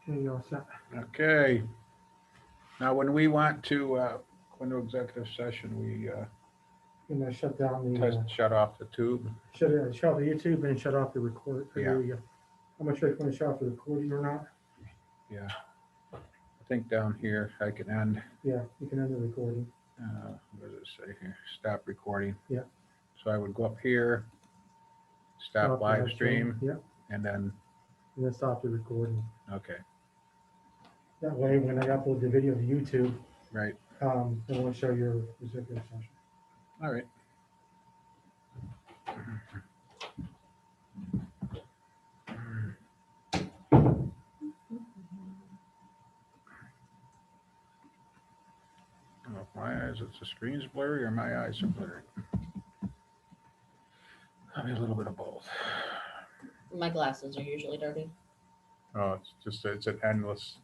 Okay, you're all set. Okay. Now, when we want to go into executive session, we I'm gonna shut down the, shut off the tube. shut off the YouTube and shut off the record. Yeah. I'm not sure if you want to shut off the recording or not. Yeah. I think down here I can end. Yeah, you can end the recording. What does it say here? Stop recording. Yeah. So I would go up here, stop the live live stream, Yeah, and then, and then stop the recording. okay, That way, when I upload the video to YouTube, right. it won't show your executive session. All right. Oh, my eyes, it's the screen's blurry or my eyes are blurry. I mean, a little bit of both. My glasses are usually dirty. Oh, it's just, it's an endless.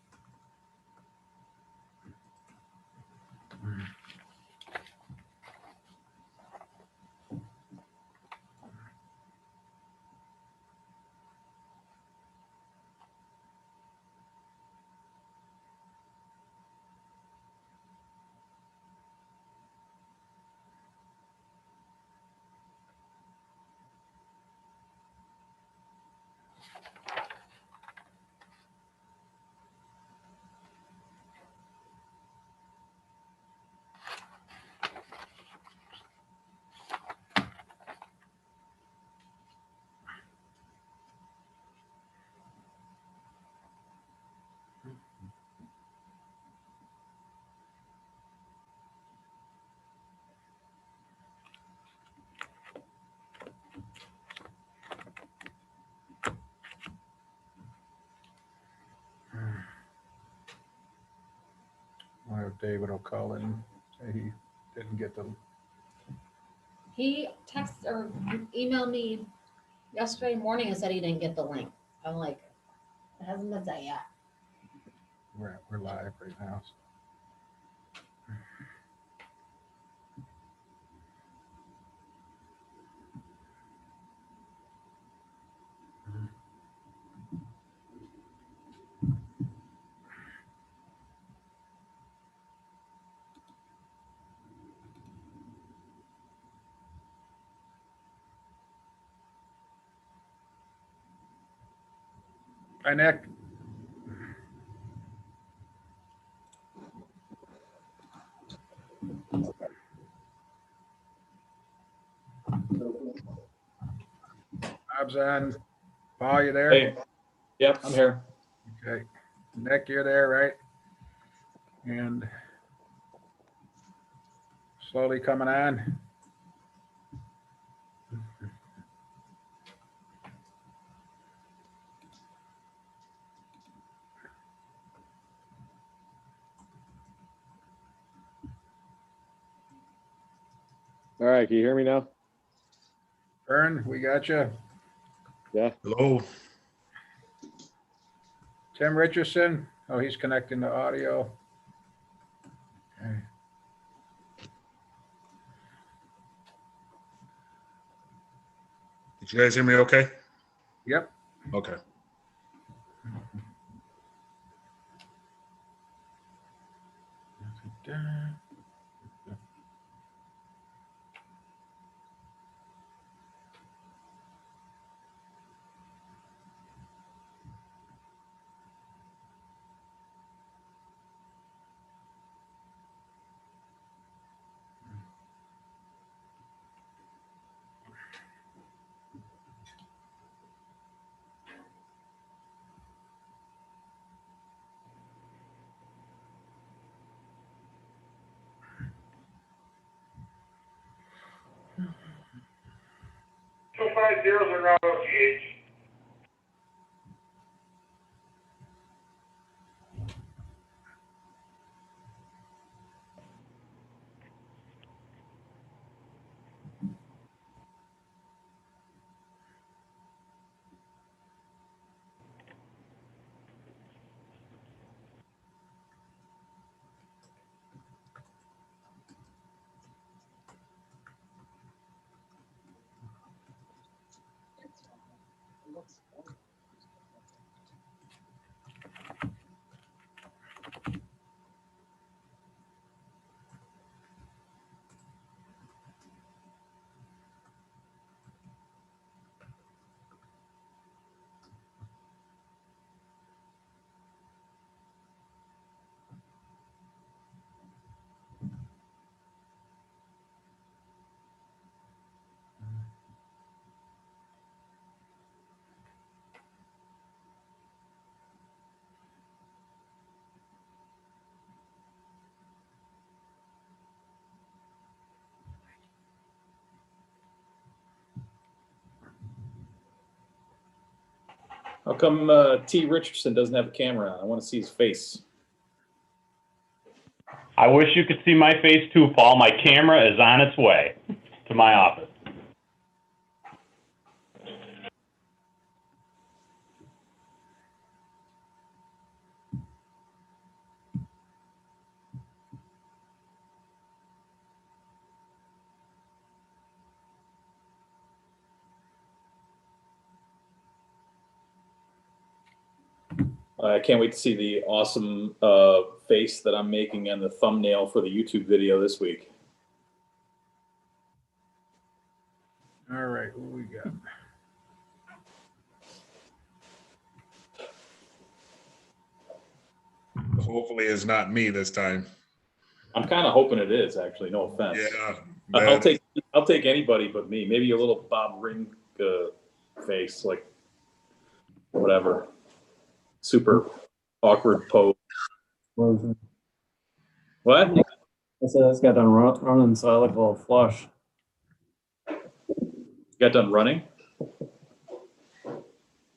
I wonder if David will call in, say he didn't get the, He texted or emailed me yesterday morning and said he didn't get the link. I'm like, it hasn't been done yet. we're live right now. Hi, Nick. Bob's on. Paul, you there? Hey, yep, I'm here. Okay. Nick, you're there, right? And slowly coming on. All right, can you hear me now? Vern, we got you. Yeah. Hello. Tim Richardson. Oh, he's connecting to audio. Okay. Did you guys hear me okay? Yep. Okay. Two 50 around GH. How come T. Richardson doesn't have a camera on? I want to see his face. I wish you could see my face too, Paul. My camera is on its way to my office. I can't wait to see the awesome face that I'm making on the thumbnail for the YouTube video this week. All right, what we got? Hopefully it's not me this time. I'm kind of hoping it is, actually. No offense. Yeah. I'll take anybody but me. Maybe a little Bob Ring face, like whatever. Super awkward pose. What? What? I said I just got done running, so I look a little flush. You got done running?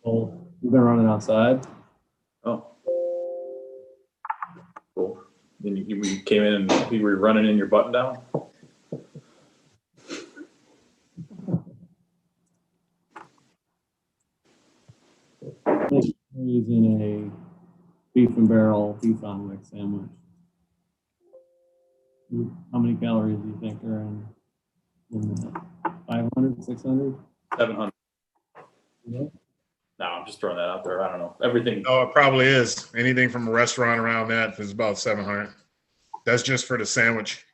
Oh, you've been running outside? Oh. Cool. Then you came in and you were running in your button down? Using a beef and barrel beef omelet sandwich. How many calories do you think are in that? 500, 600? 700. Yeah. No, I'm just throwing that out there. I don't know. Everything. Oh, it probably is. Anything from a restaurant around that is about 700. That's just for the sandwich.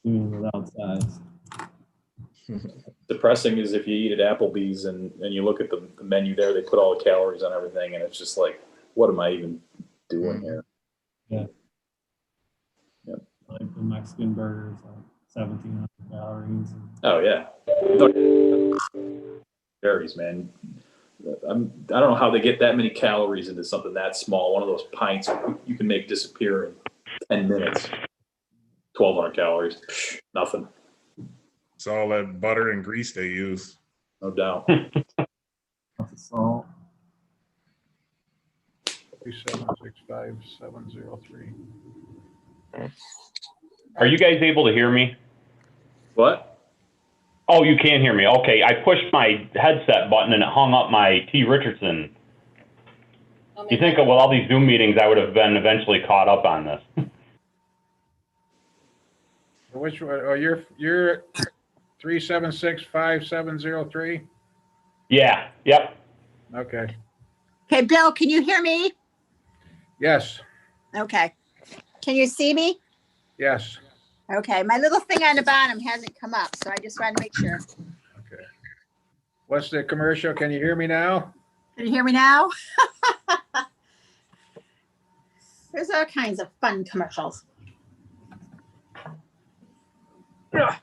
Even without size. Depressing is if you eat at Applebee's and you look at the menu there, they put all the calories on everything, and it's just like, what am I even doing here? Yeah. Yep. Like the Mexican burgers, like 1,700 calories. Oh yeah. Varies, man. I don't know how they get that many calories into something that small. One of those pints you can make disappear in 10 minutes. 1,200 calories. Psh, nothing. It's all that butter and grease they use. No doubt. Lots of salt. 3765703. Are you guys able to hear me? What? Oh, you can hear me. Okay, I pushed my headset button and it hung up my T. Richardson. You think with all these Zoom meetings, I would have been eventually caught up on this. Which one? Oh, you're 3765703. Yeah, yep. Okay. Okay, Bill, can you hear me? Yes. Okay. Can you see me? Yes. Okay, my little thing on the bottom hasn't come up, so I just wanted to make sure. Okay. What's the commercial? Can you hear me now? Can you hear me now? There's all kinds of fun commercials. Yeah.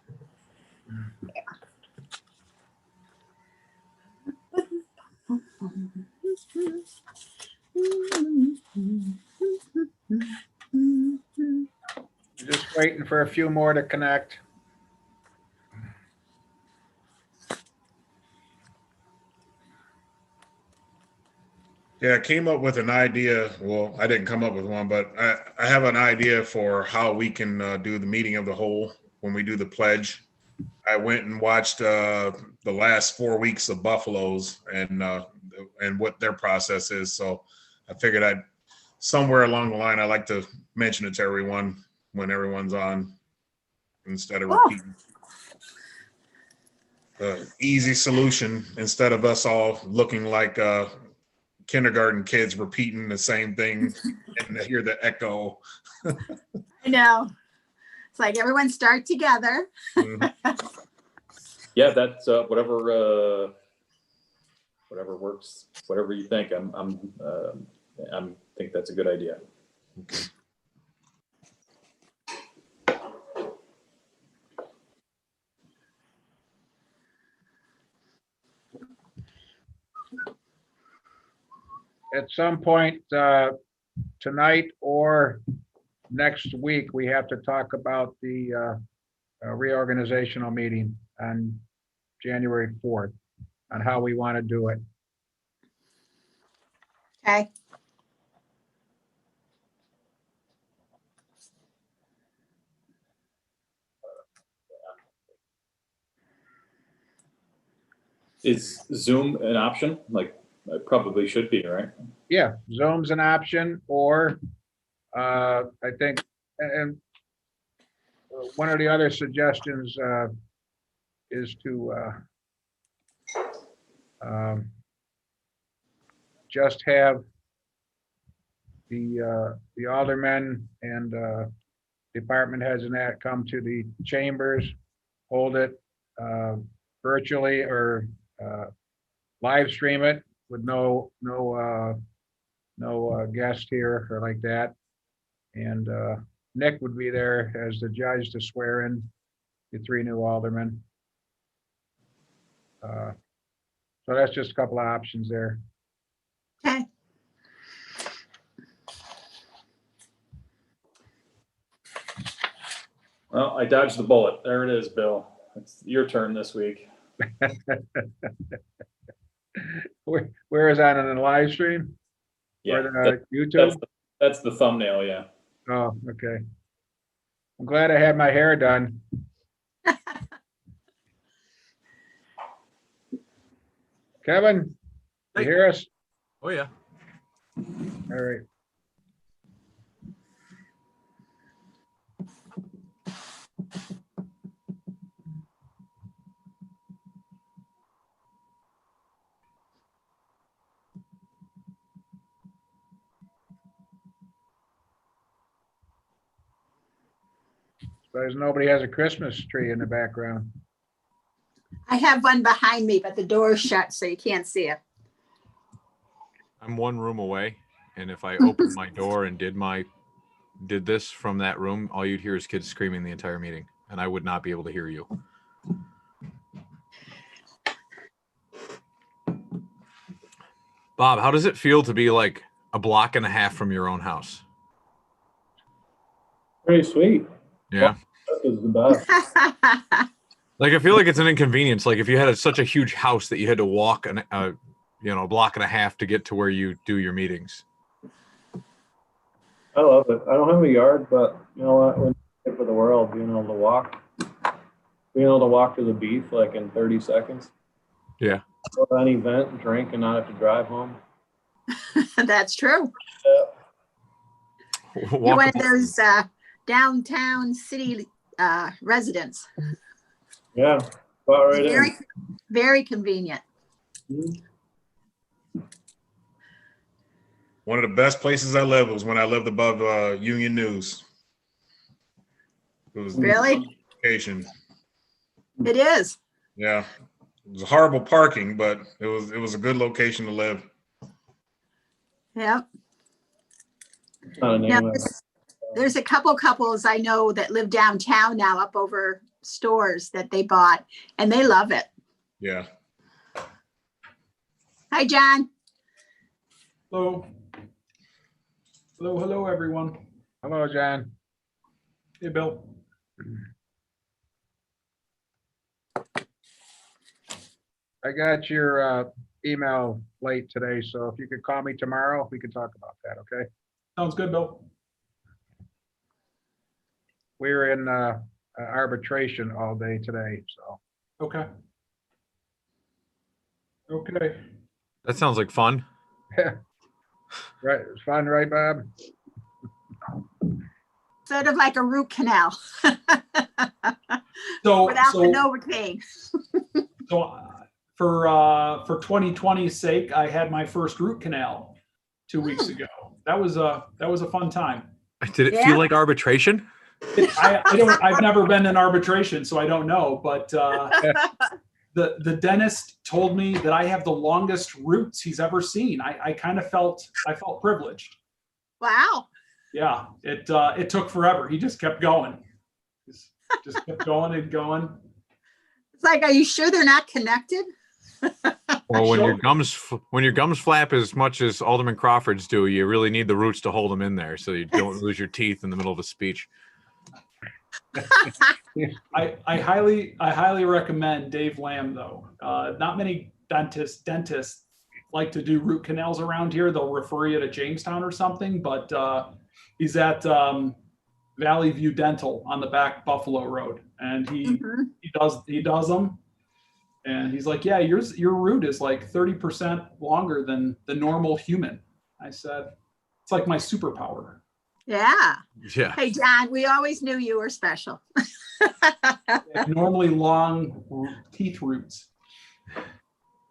Just waiting for a few more to connect. Yeah, I came up with an idea. Well, I didn't come up with one, but I have an idea for how we can do the meeting of the whole when we do the pledge. I went and watched the last 4 weeks of Buffalo's and what their process is. So I figured I'd somewhere along the line, I like to mention it to everyone when everyone's on instead of repeating. Easy solution instead of us all looking like kindergarten kids repeating the same thing and to hear the echo. I know. It's like everyone start together. Yeah, that's whatever works, whatever you think. I think that's a good idea. Okay. At some point tonight or next week, we have to talk about the reorganizational meeting on January 4th. on how we want to do it. Okay. Is Zoom an option? Like, it probably should be, right? Yeah, Zoom's an option, or I think, and one of the other suggestions is to just have the aldermen and department heads and that come to the chambers, hold it virtually or live stream it with no guest here or like that. And Nick would be there as the judge to swear in the 3 new aldermen. So that's just a couple of options there. Okay. Well, I dodged the bullet. There it is, Bill. It's your turn this week. Where is that, on the live stream? Yeah, Or the YouTube? that's the thumbnail, yeah. Oh, okay. I'm glad I had my hair done. Kevin, you hear us? Oh, yeah. All right. Suppose nobody has a Christmas tree in the background. I have one behind me, but the door is shut, so you can't see it. I'm one room away, and if I opened my door and did this from that room, all you'd hear is kids screaming the entire meeting, and I would not be able to hear you. Bob, how does it feel to be like a block and a half from your own house? Pretty sweet. Yeah. That is the best. Like, I feel like it's an inconvenience. Like, if you had such a huge house that you had to walk a block and a half to get to where you do your meetings. I love it. I don't have a yard, but you know what? When for the world, being able to walk to the beef like in 30 seconds. Yeah. Go to any event, drink, and not have to drive home. That's true. Yeah. You're one of those downtown city residents. Yeah, about right Very, in. very convenient. One of the best places I lived was when I lived above Union News. It was Really? location. It is. Yeah, it was horrible parking, but it was a good location to live. Yep. Not a name Now, of- there's a couple couples I know that live downtown now, up over stores that they bought, and they love it. Yeah. Hi, John. Hello. Hello, everyone. Hello, John. Hey, Bill. I got your email late today, so if you could call me tomorrow, we could talk about that, okay? Sounds good, Bill. We're in arbitration all day today, so. Okay. Okay. That sounds like fun. Right, it's fun, right, Bob? Sort of like a root canal So, without the so, Novocaine. so for 2020's sake, I had my first root canal 2 weeks ago. That was a fun time. Did it Yeah. feel like arbitration? I've never been in arbitration, so I don't know, but the dentist told me that I have the longest roots he's ever seen. I felt privileged. Wow. Yeah, it took forever. He just kept going. Just kept going and going. It's like, are you sure they're not connected? Well, when Sure. your gums flap as much as Alderman Crawford's do, you really need the roots to hold them in there so you don't lose your teeth in the middle of a speech. I highly recommend Dave Lamb though. Not many dentists like to do root canals around here. They'll refer you to Jamestown or something, but he's at Valley View Dental on the back Buffalo Road, and he does them. And he's like, yeah, your root is like 30% longer than the normal human. I said, it's like my superpower. Yeah. Yeah. Hey, John, we always knew you were special. Normally long teeth roots.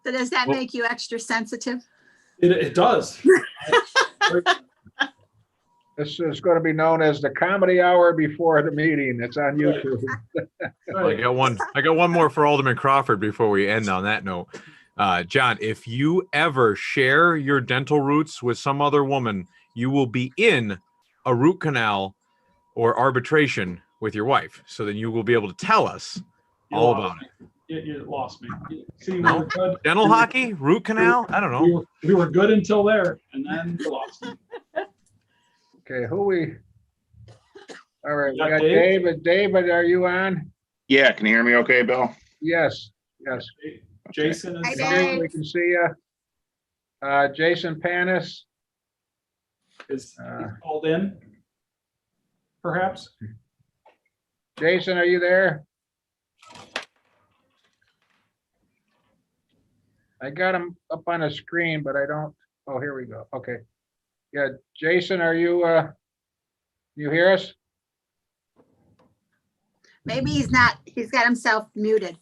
So does that make you extra sensitive? It does. This is going to be known as the comedy hour before the meeting. It's on YouTube. I got one more for Alderman Crawford before we end on that note. John, if you ever share your dental roots with some other woman, you will be in a root canal or arbitration with your wife. So then you will be able to tell us all about it. You lost me. See, No? we were good. Dental hockey, root canal. I don't know. We were good until there, and then you lost me. Okay, all right, we got got Dave? David. David, are you on? Yeah, can you hear me okay, Bill? Yes. Jason Hi, is Dave. We can see you. Jason Panis. is called in, perhaps. Jason, are you there? I got him up on the screen, but I don't. Oh, here we go. Okay. Yeah, Jason, are you, you hear us? Maybe he's not, he's got himself muted.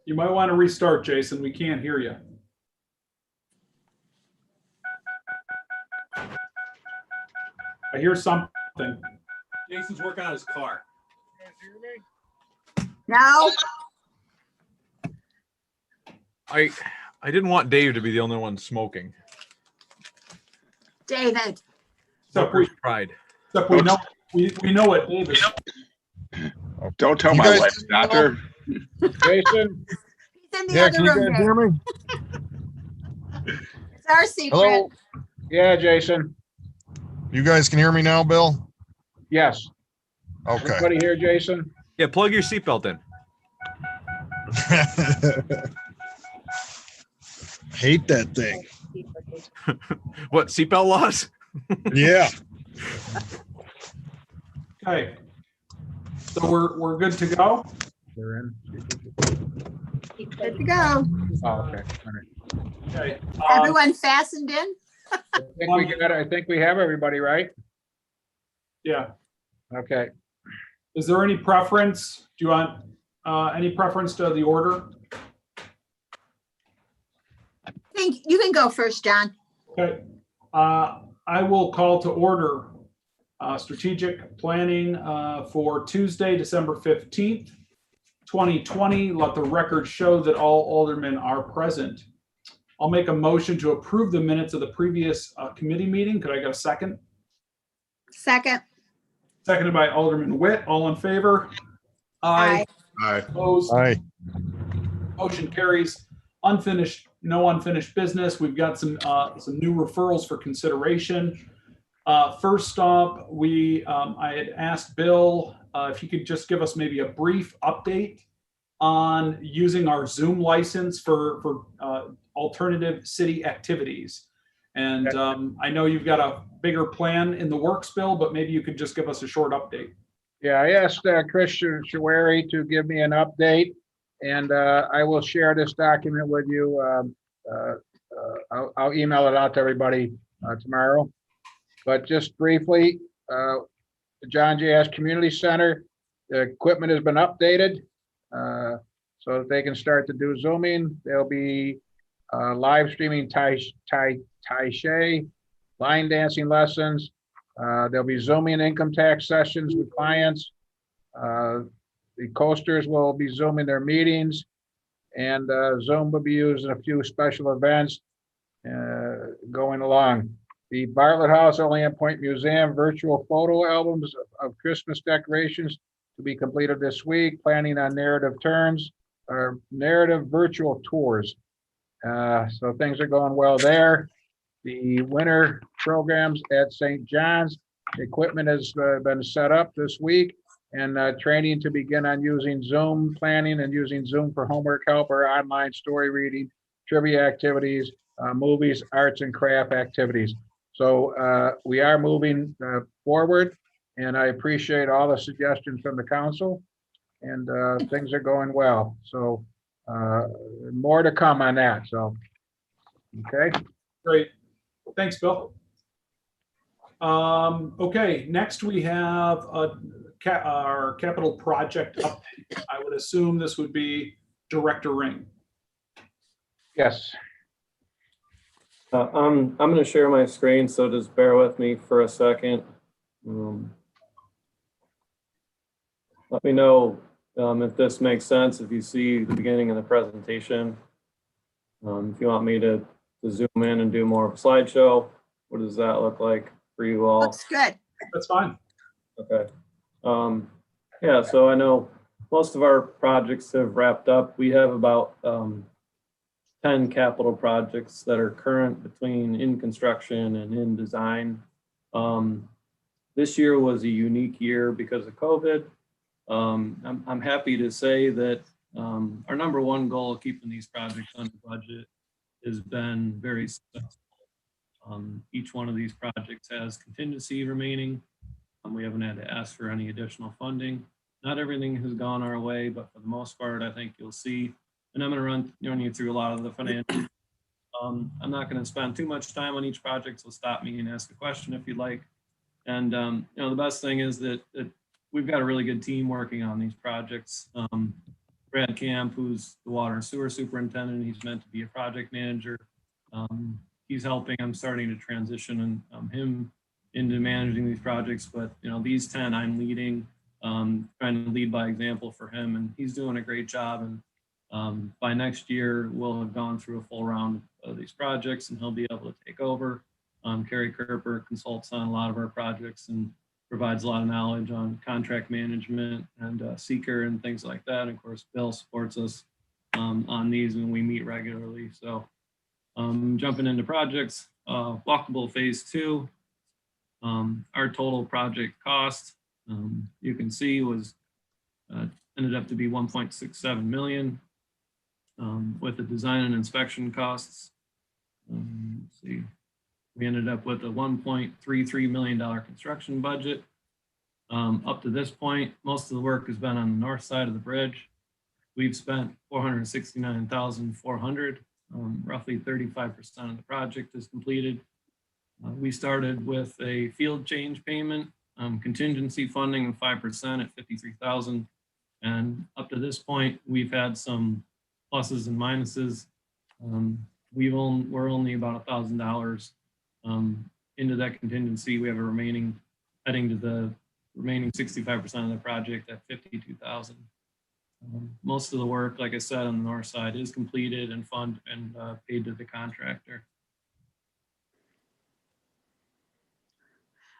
You might want to restart, Jason. We can't hear you. I hear something. Jason's working on his car. No, I didn't want Dave to be the only one smoking. David. Smoker's pride. Except we know what Dave is. Don't tell my wife, doctor. Jason? He's in the other room, Dave. me? It's our secret. Hello? Yeah, Jason. You guys can hear me now, Bill? Yes. Okay. Everybody here, Jason? Yeah, plug your seatbelt in. Hate that thing. What, seatbelt laws? Yeah. Okay. So we're good to go. They're in. Good to go. Oh, okay. All right. Okay. Everyone fastened in? I think we have everybody, right? Yeah. Okay. Is there any preference? Do you want any preference to the order? I think you can go first, John. Okay. I will call to order strategic planning for Tuesday, December 15th, 2020. Let the record show that all aldermen are present. I'll make a motion to approve the minutes of the previous committee meeting. Could I get a second? Second. Seconded by Alderman Witt. All in favor? Aye. Aye. Opposed? Aye. Motion carries. Unfinished, no unfinished business. We've got some new referrals for consideration. First up, I had asked Bill if he could just give us maybe a brief update on using our Zoom license for alternative city activities. And I know you've got a bigger plan in the works, Bill, but maybe you could just give us a short update. Yeah, I asked Christian Shawari to give me an update, and I will share this document with you. I'll email it out to everybody tomorrow. But just briefly, the John J. S. Community Center, the equipment has been updated so that they can start to do Zooming. There'll be live streaming Tai Chi, line dancing lessons. There'll be Zooming income tax sessions with clients. The coasters will be Zooming their meetings, and Zoom will be used in a few special events going along. The Bartlett House Olean Point Museum virtual photo albums of Christmas decorations to be completed this week, planning on narrative turns or narrative virtual tours. So things are going well there. The winter programs at St. John's, equipment has been set up this week, and training to begin on using Zoom, planning and using Zoom for homework help or online story reading, trivia activities, movies, arts and craft activities. So we are moving forward, and I appreciate all the suggestions from the council, and things are going well. So more to come on that. So, okay. Great. Thanks, Bill. Okay, next we have our capital project update. I would assume this would be Director Ring. Yes. I'm going to share my screen, so just bear with me for a second. Let me know if this makes sense, if you see the beginning of the presentation. If you want me to zoom in and do more of a slideshow, what does that look like for you all? Looks good. That's fine. Okay. Yeah, so I know most of our projects have wrapped up. We have about 10 capital projects that are current between in construction and in design. This year was a unique year because of COVID. I'm happy to say that our number one goal of keeping these projects under budget has been very successful. Each one of these projects has contingency remaining. We haven't had to ask for any additional funding. Not everything has gone our way, but for the most part, I think you'll see. And I'm going to run you through a lot of the financials. I'm not going to spend too much time on each project, so stop me and ask a question if you'd like. And the best thing is that we've got a really good team working on these projects. Brad Camp, who's the water and sewer superintendent, he's meant to be a project manager. He's helping. I'm starting to transition him into managing these projects, but these 10 I'm leading, trying to lead by example for him, and he's doing a great job. And by next year, we'll have gone through a full round of these projects, and he'll be able to take over. Kerry Kerper consults on a lot of our projects and provides a lot of knowledge on contract management and seeker and things like that. And of course, Bill supports us on these, and we meet regularly. So jumping into projects, walkable phase 2. Our total project cost, you can see, was ended up to be 1.67 million with the design and inspection costs. Let's see, we ended up with a $1.33 million construction budget. Up to this point, most of the work has been on the north side of the bridge. We've spent $469,400. Roughly 35% of the project is completed. We started with a field change payment, contingency funding of 5% at $53,000. And up to this point, we've had some pluses and minuses. We're only about $1,000 into that contingency. We have a remaining, heading to the remaining 65% of the project at $52,000. Most of the work, like I said, on the north side is completed and paid to the contractor.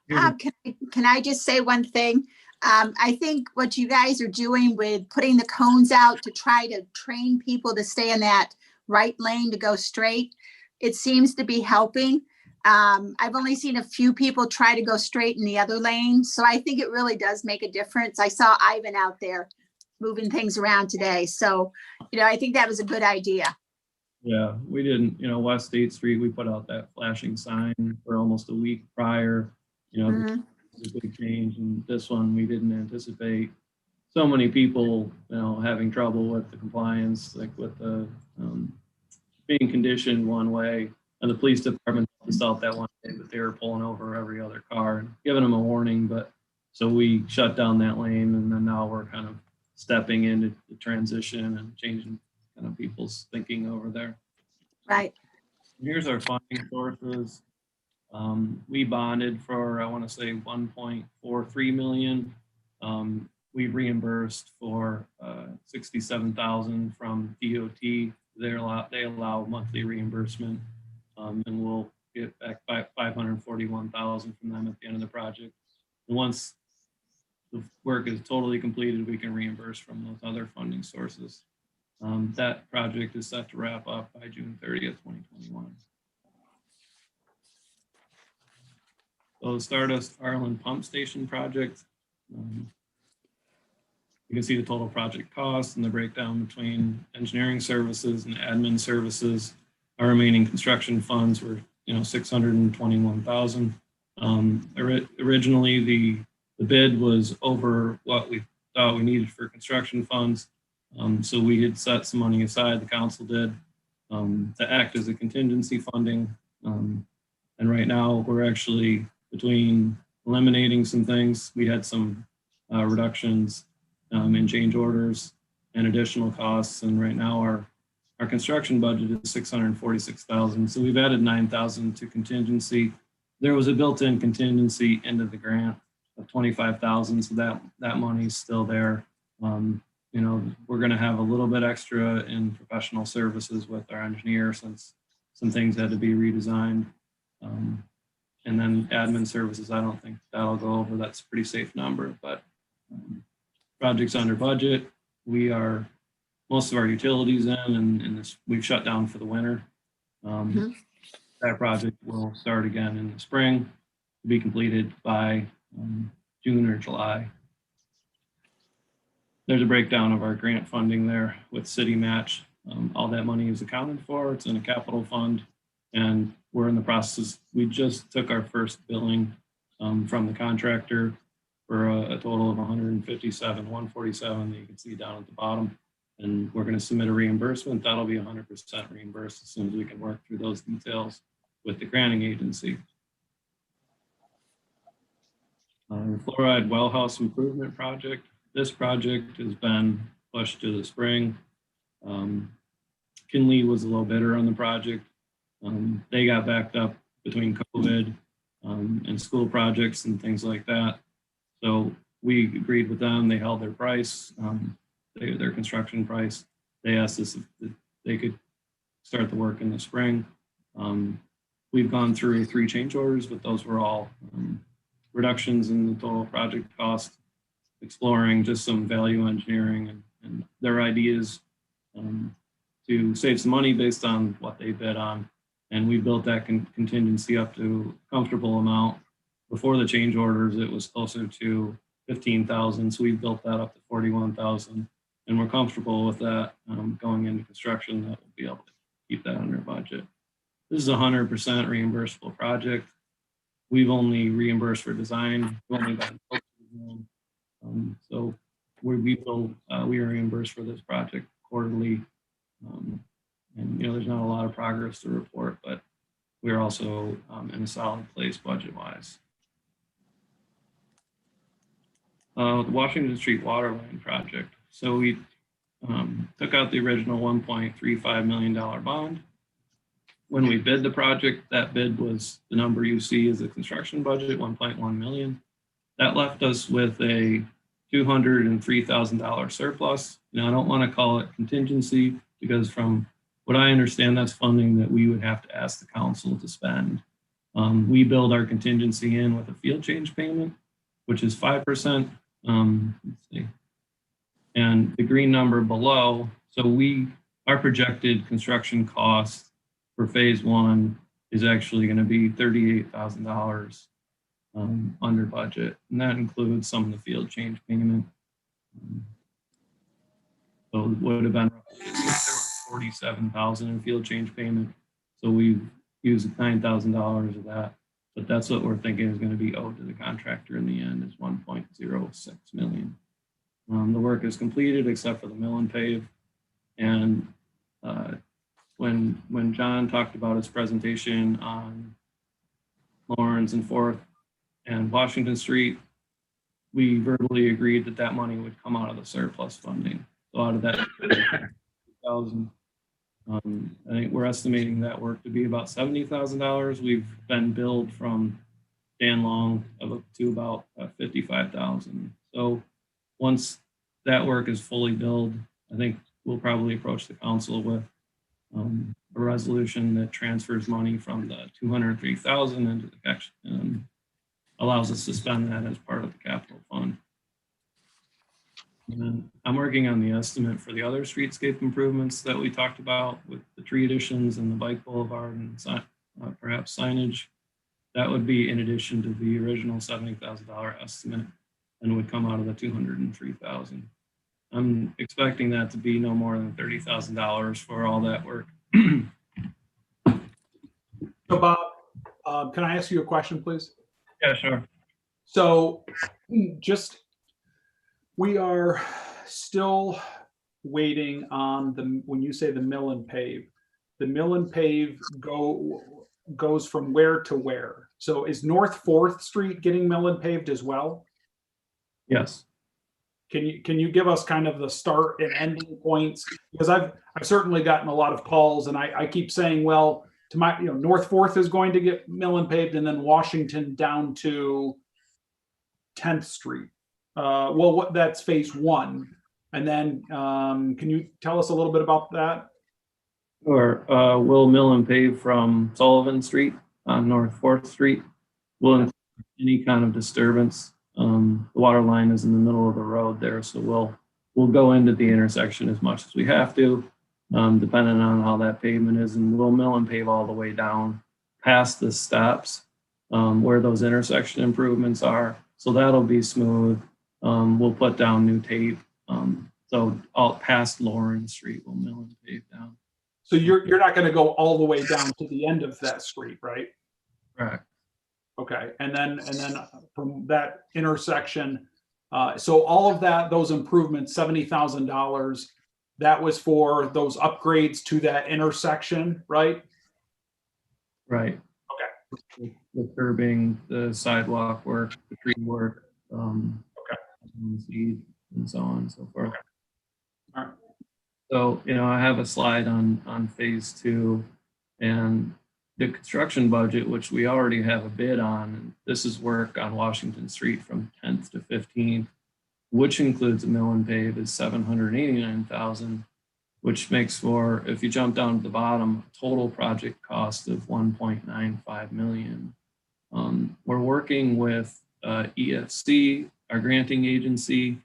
Can I just say one thing? I think what you guys are doing with putting the cones out to try to train people to stay in that right lane to go straight, it seems to be helping. I've only seen a few people try to go straight in the other lane. So I think it really does make a difference. I saw Ivan out there moving things around today. So, I think that was a good idea. Yeah, we didn't, West State Street, we put out that flashing sign for almost a week prior. It was a big change. And this one, we didn't anticipate so many people, having trouble with the compliance, like with the being conditioned one way. And the police department helped us out that one day, but they were pulling over every other car and giving them a warning. But so we shut down that lane, and then now we're kind of stepping into the transition and changing kind of people's thinking over there. Right. Here's our funding sources. We bonded for, I want to say, 1.43 million. We reimbursed for 67,000 from DOT. They allow monthly reimbursement, and we'll get back 541,000 from them at the end of the project. And once the work is totally completed, we can reimburse from those other funding sources. That project is set to wrap up by June 30th, 2021. So the Stardust Arlen Pump Station project, you can see the total project cost and the breakdown between engineering services and admin services. Our remaining construction funds were, $621,000. Originally, the bid was over what we thought we needed for construction funds. So we had set some money aside, the council did, to act as a contingency funding. And right now we're actually between eliminating some things. We had some reductions in change orders and additional costs. And right now our construction budget is $646,000. So we've added $9,000 to contingency. There was a built-in contingency into the grant of $25,000. So that money is still there. We're going to have a little bit extra in professional services with our engineer since some things had to be redesigned. And then admin services, I don't think that'll go over. That's a pretty safe number, but project's under budget. Most of our utilities in, and we've shut down for the winter. That project will start again in the spring to be completed by June or July. There's a breakdown of our grant funding there with city match. All that money is accounted for. It's in a capital fund, and we're in the process. We just took our first billing from the contractor for a total of $147,147 that you can see down at the bottom. And we're going to submit a reimbursement. That'll be 100% reimbursed as soon as we can work through those details with the granting agency. Fluoride well house improvement project. This project has been pushed to the spring. Kinley was a low bidder on the project. They got backed up between COVID and school projects and things like that. So we agreed with them. They held their price, their construction price. They asked us if they could start the work in the spring. We've gone through 3 change orders, but those were all reductions in the total project cost, exploring just some value engineering and their ideas to save some money based on what they bid on. And we built that contingency up to a comfortable amount. Before the change orders, it was closer to $15,000. So we built that up to $41,000. And we're comfortable with that going into construction, that we'll be able to keep that under budget. This is a 100% reimbursable project. We've only reimbursed for design. We've only gotten so we are reimbursed for this project quarterly. And there's not a lot of progress to report, but we're also in a solid place budget-wise. The Washington Street water line project. So we took out the original $1.35 million bond. When we bid the project, that bid was the number you see as the construction budget, $1.1 million. That left us with a $203,000 surplus. Now, I don't want to call it contingency because from what I understand, that's funding that we would have to ask the council to spend. We build our contingency in with a field change payment, which is 5%. Let's see. And the green number below, so our projected construction cost for phase 1 is actually going to be $38,000 under budget, and that includes some of the field change payment. So it would have been $47,000 in field change payment. So we used $9,000 of that, but that's what we're thinking is going to be owed to the contractor in the end is $1.06 million. The work is completed except for the mill and pave. And when John talked about his presentation on Lawrence and 4th and Washington Street, we verbally agreed that that money would come out of the surplus funding. So out of that 1,000, I think we're estimating that work to be about $70,000. We've been billed from Dan Long up to about 55,000. So once that work is fully billed, I think we'll probably approach the council with a resolution that transfers money from the $203,000 into the allows us to spend that as part of the capital fund. And I'm working on the estimate for the other streetscape improvements that we talked about with the tree additions and the bike boulevard and perhaps signage. That would be in addition to the original $70,000 estimate and would come out of the $203,000. I'm expecting that to be no more than $30,000 for all that work. So Bob, can I ask you a question, please? Yeah, sure. So we are still waiting on when you say the mill and pave goes from where to where? So is North 4th Street getting mill and paved as well? Yes. Can you give us kind of the start and ending points? Because I've certainly gotten a lot of calls, and I keep saying, well, to my, North 4th is going to get mill and paved, and then Washington down to 10th Street. That's phase 1. And then can you tell us a little bit about that? Or we'll mill and pave from Sullivan Street on North 4th Street. We'll include any kind of disturbance. The water line is in the middle of the road there, so we'll go into the intersection as much as we have to, depending on how that pavement is, and we'll mill and pave all the way down past the stops where those intersection improvements are. So that'll be smooth. We'll put down new tape. So all past Lawrence Street, we'll mill and pave down. So you're not going to go all the way down to the end of that street, right? Correct. Okay, and then from that intersection, so all of those improvements, $70,000, that was for those upgrades to that intersection, right? Right. Okay. The curbing, the sidewalk work, the tree work, seed, and so on and so forth. Okay. All right. So, I have a slide on phase 2 and the construction budget, which we already have a bid on. This is work on Washington Street from 10th to 15th, which includes a mill and pave, is $789,000, which makes for, if you jump down to the bottom, total project cost of $1.95 million. We're working with EFC, our granting agency.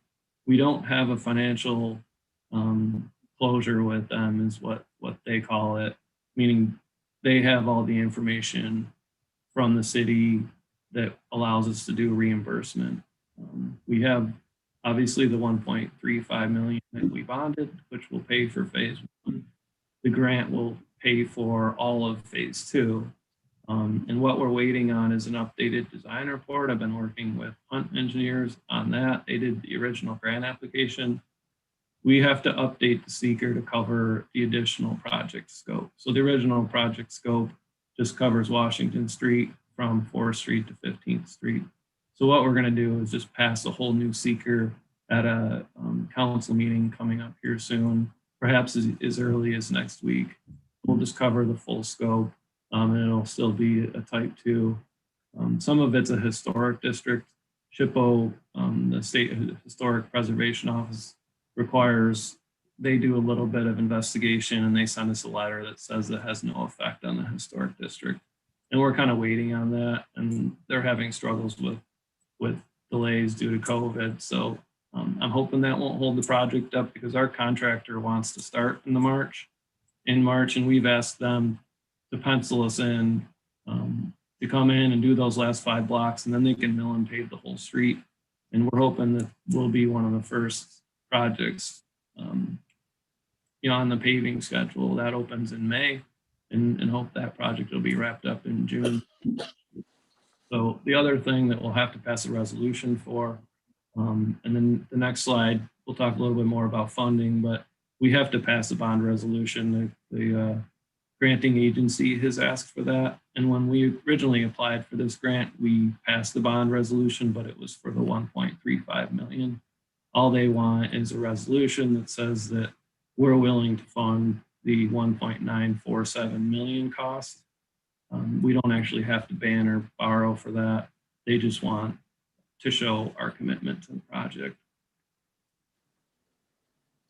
We don't have a financial closure with them, is what they call it, meaning they have all the information from the city that allows us to do reimbursement. We have obviously the $1.35 million that we bonded, which will pay for phase 1. The grant will pay for all of phase 2. And what we're waiting on is an updated design report. I've been working with Hunt Engineers on that. They did the original grant application. We have to update the seeker to cover the additional project scope. So the original project scope just covers Washington Street from 4th Street to 15th Street. So what we're going to do is just pass a whole new seeker at a council meeting coming up here soon, perhaps as early as next week. We'll just cover the full scope, and it'll still be a type 2. Some of it's a historic district. SHPO, the State Historic Preservation Office, requires they do a little bit of investigation, and they send us a letter that says it has no effect on the historic district. And we're kind of waiting on that, and they're having struggles with delays due to COVID. So I'm hoping that won't hold the project up, because our contractor wants to start in March, and we've asked them to pencil us in to come in and do those last 5 blocks, and then they can mill and pave the whole street. And we're hoping that we'll be one of the first projects on the paving schedule that opens in May, and hope that project will be wrapped up in June. So the other thing that we'll have to pass a resolution for, and then the next slide, we'll talk a little bit more about funding, but we have to pass a bond resolution. The granting agency has asked for that. And when we originally applied for this grant, we passed the bond resolution, but it was for the $1.35 million. All they want is a resolution that says that we're willing to fund the $1.947 million cost. We don't actually have to ban or borrow for that. They just want to show our commitment to the project.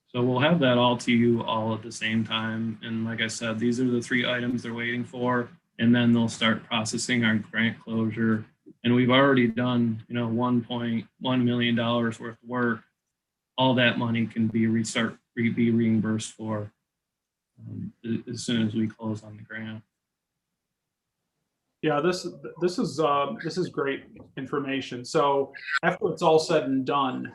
So we'll have that all to you all at the same time. And like I said, these are the 3 items they're waiting for, and then they'll start processing our grant closure. And we've already done, $1.1 million worth of work all that money can be be reimbursed for as soon as we close on the grant. Yeah, this is great information. So after it's all said and done,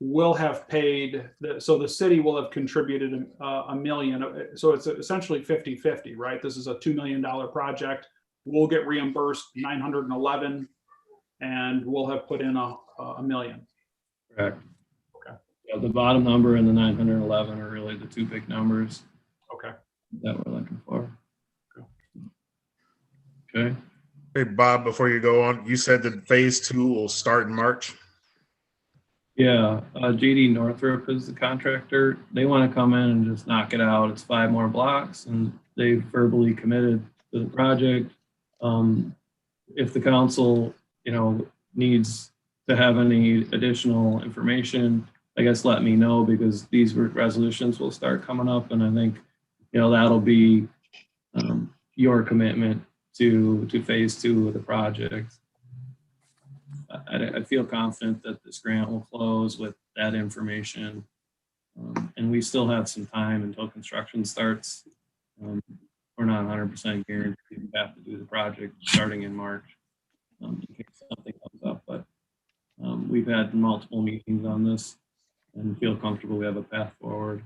we'll have paid, so the city will have contributed a million. So it's essentially 50-50, right? This is a $2 million project. We'll get reimbursed 911 and we'll have put in a million. Correct. Okay. Yeah, the bottom number and the 911 are really the two big numbers. Okay. That we're looking for. Okay. Hey, Bob, before you go on, you said that phase 2 will start in March. Yeah, JD Northrop is the contractor. They want to come in and just knock it out. It's 5 more blocks, and they've verbally committed to the project. If the council, needs to have any additional information, I guess let me know, because these resolutions will start coming up, and I think, that'll be your commitment to phase 2 of the project. I feel confident that this grant will close with that information. And we still have some time until construction starts. We're not 100% guaranteed we have to do the project starting in March in case something comes up. But we've had multiple meetings on this and feel comfortable we have a path forward.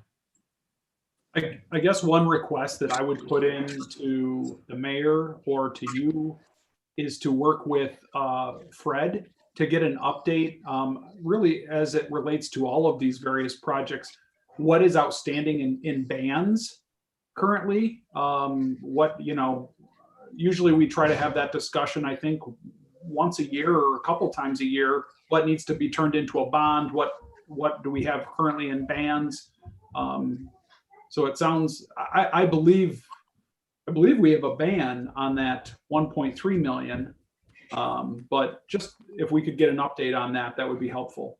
I guess one request that I would put in to the mayor or to you is to work with Fred to get an update, really as it relates to all of these various projects. What is outstanding in bans currently? Usually we try to have that discussion, I think, once a year or a couple times a year. What needs to be turned into a bond? What do we have currently in bans? So it sounds, I believe we have a ban on that 1.3 million. But just if we could get an update on that, that would be helpful.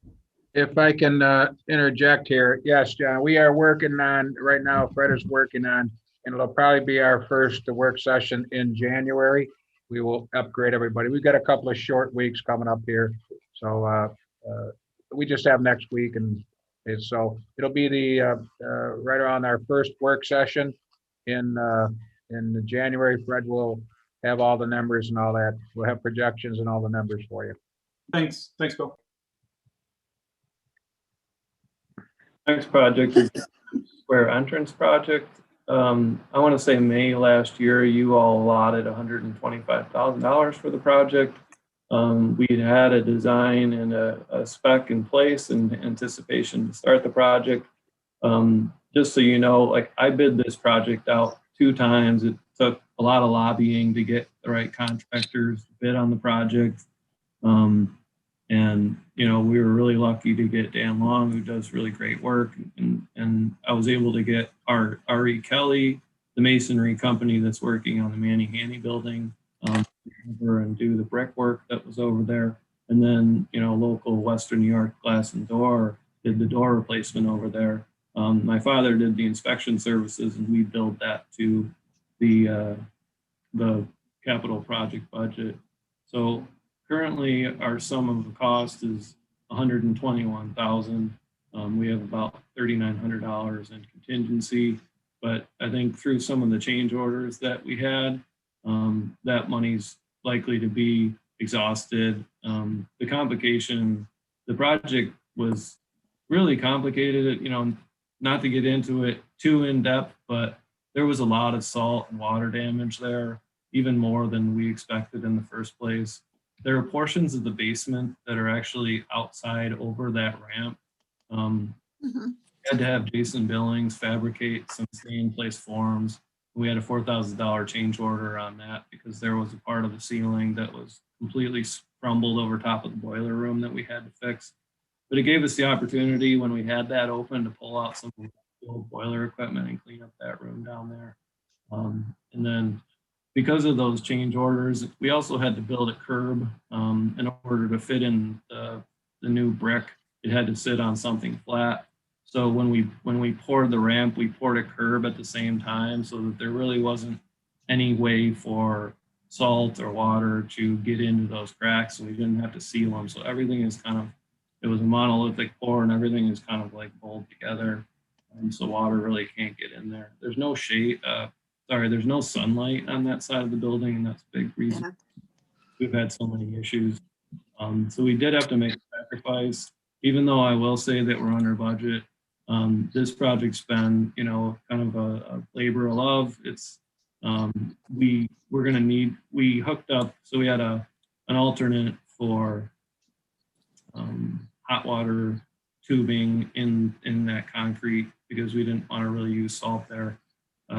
If I can interject here. Yes, John, we are working on, right now, Fred is working on, and it'll probably be our first work session in January. We will upgrade everybody. We've got a couple of short weeks coming up here. So we just have next week, and so it'll be the right around our first work session in January. Fred will have all the numbers and all that. We'll have projections and all the numbers for you. Thanks, Bill. Next project is Square Entrance project. I want to say May last year, you all allotted $125,000 for the project. We had a design and a spec in place in anticipation to start the project. Just so you know, like, I bid this project out 2 times. It took a lot of lobbying to get the right contractors to bid on the project. And we were really lucky to get Dan Long, who does really great work. And I was able to get our R.E. Kelly, the masonry company that's working on the Manny Hanny building, over and do the brickwork that was over there. And then, local Western New York Glass and Door did the door replacement over there. My father did the inspection services, and we billed that to the capital project budget. So currently our sum of the cost is $121,000. We have about $3,900 in contingency, but I think through some of the change orders that we had, that money's likely to be exhausted. The project was really complicated, not to get into it too in depth, but there was a lot of salt and water damage there, even more than we expected in the first place. There are portions of the basement that are actually outside over that ramp. Had to have Jason Billings fabricate some stay-in-place forms. We had a $4,000 change order on that because there was a part of the ceiling that was completely crumbled over top of the boiler room that we had to fix. But it gave us the opportunity when we had that open to pull out some old boiler equipment and clean up that room down there. And then because of those change orders, we also had to build a curb in order to fit in the new brick. It had to sit on something flat. So when we poured the ramp, we poured a curb at the same time so that there really wasn't any way for salt or water to get into those cracks, so we didn't have to seal them. So everything is kind of it was a monolithic floor and everything is kind of like pulled together. So water really can't get in there. There's no shade, there's no sunlight on that side of the building, and that's a big reason we've had so many issues. So we did have to make a sacrifice, even though I will say that we're under budget. This project's been, kind of a labor of love. It's, we hooked up, so we had an alternate for hot water tubing in that concrete because we didn't want to really use salt there.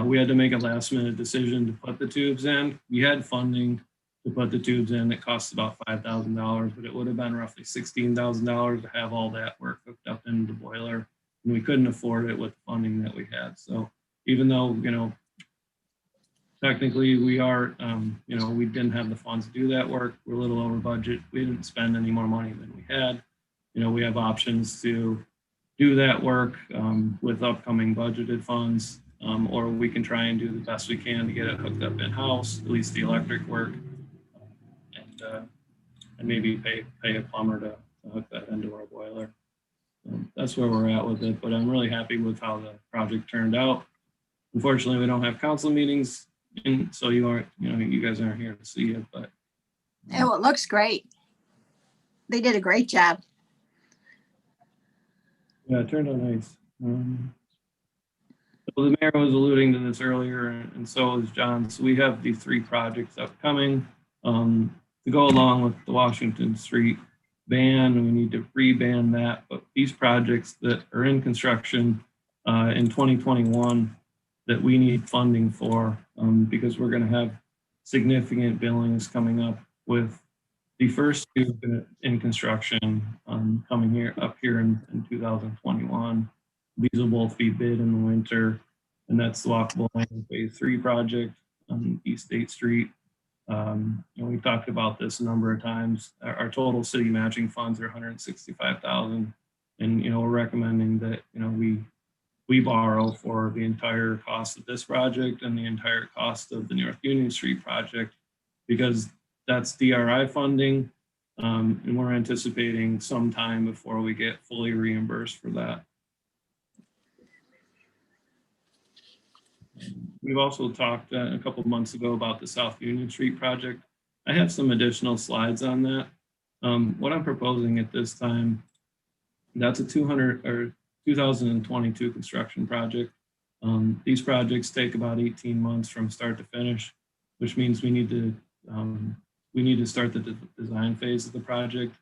We had to make a last minute decision to put the tubes in. We had funding to put the tubes in. It cost about $5,000, but it would have been roughly $16,000 to have all that work hooked up into the boiler. And we couldn't afford it with the funding that we had. So even though, technically we are, we didn't have the funds to do that work. We're a little over budget. We didn't spend any more money than we had. We have options to do that work with upcoming budgeted funds, or we can try and do the best we can to get it hooked up in-house, at least the electric work, and maybe pay a plumber to hook that into our boiler. That's where we're at with it, but I'm really happy with how the project turned out. Unfortunately, we don't have council meetings, and so you guys aren't here to see it, but. Oh, it looks great. They did a great job. Yeah, it turned out nice. So the mayor was alluding to this earlier, and so is John. So we have these 3 projects upcoming to go along with the Washington Street ban. We need to re-ban that, but these projects that are in construction in 2021 that we need funding for because we're going to have significant billings coming up with the first 2 in construction coming up here in 2021. These will both be bid in the winter, and that's the Walkable Lane Phase 3 project on East State Street. We've talked about this a number of times. Our total city matching funds are $165,000, and we're recommending that we borrow for the entire cost of this project and the entire cost of the North Union Street project, because that's DRI funding, and we're anticipating some time before we get fully reimbursed for that. We've also talked a couple of months ago about the South Union Street project. I have some additional slides on that. What I'm proposing at this time, that's a 2022 construction project. These projects take about 18 months from start to finish, which means we need to start the design phase of the project.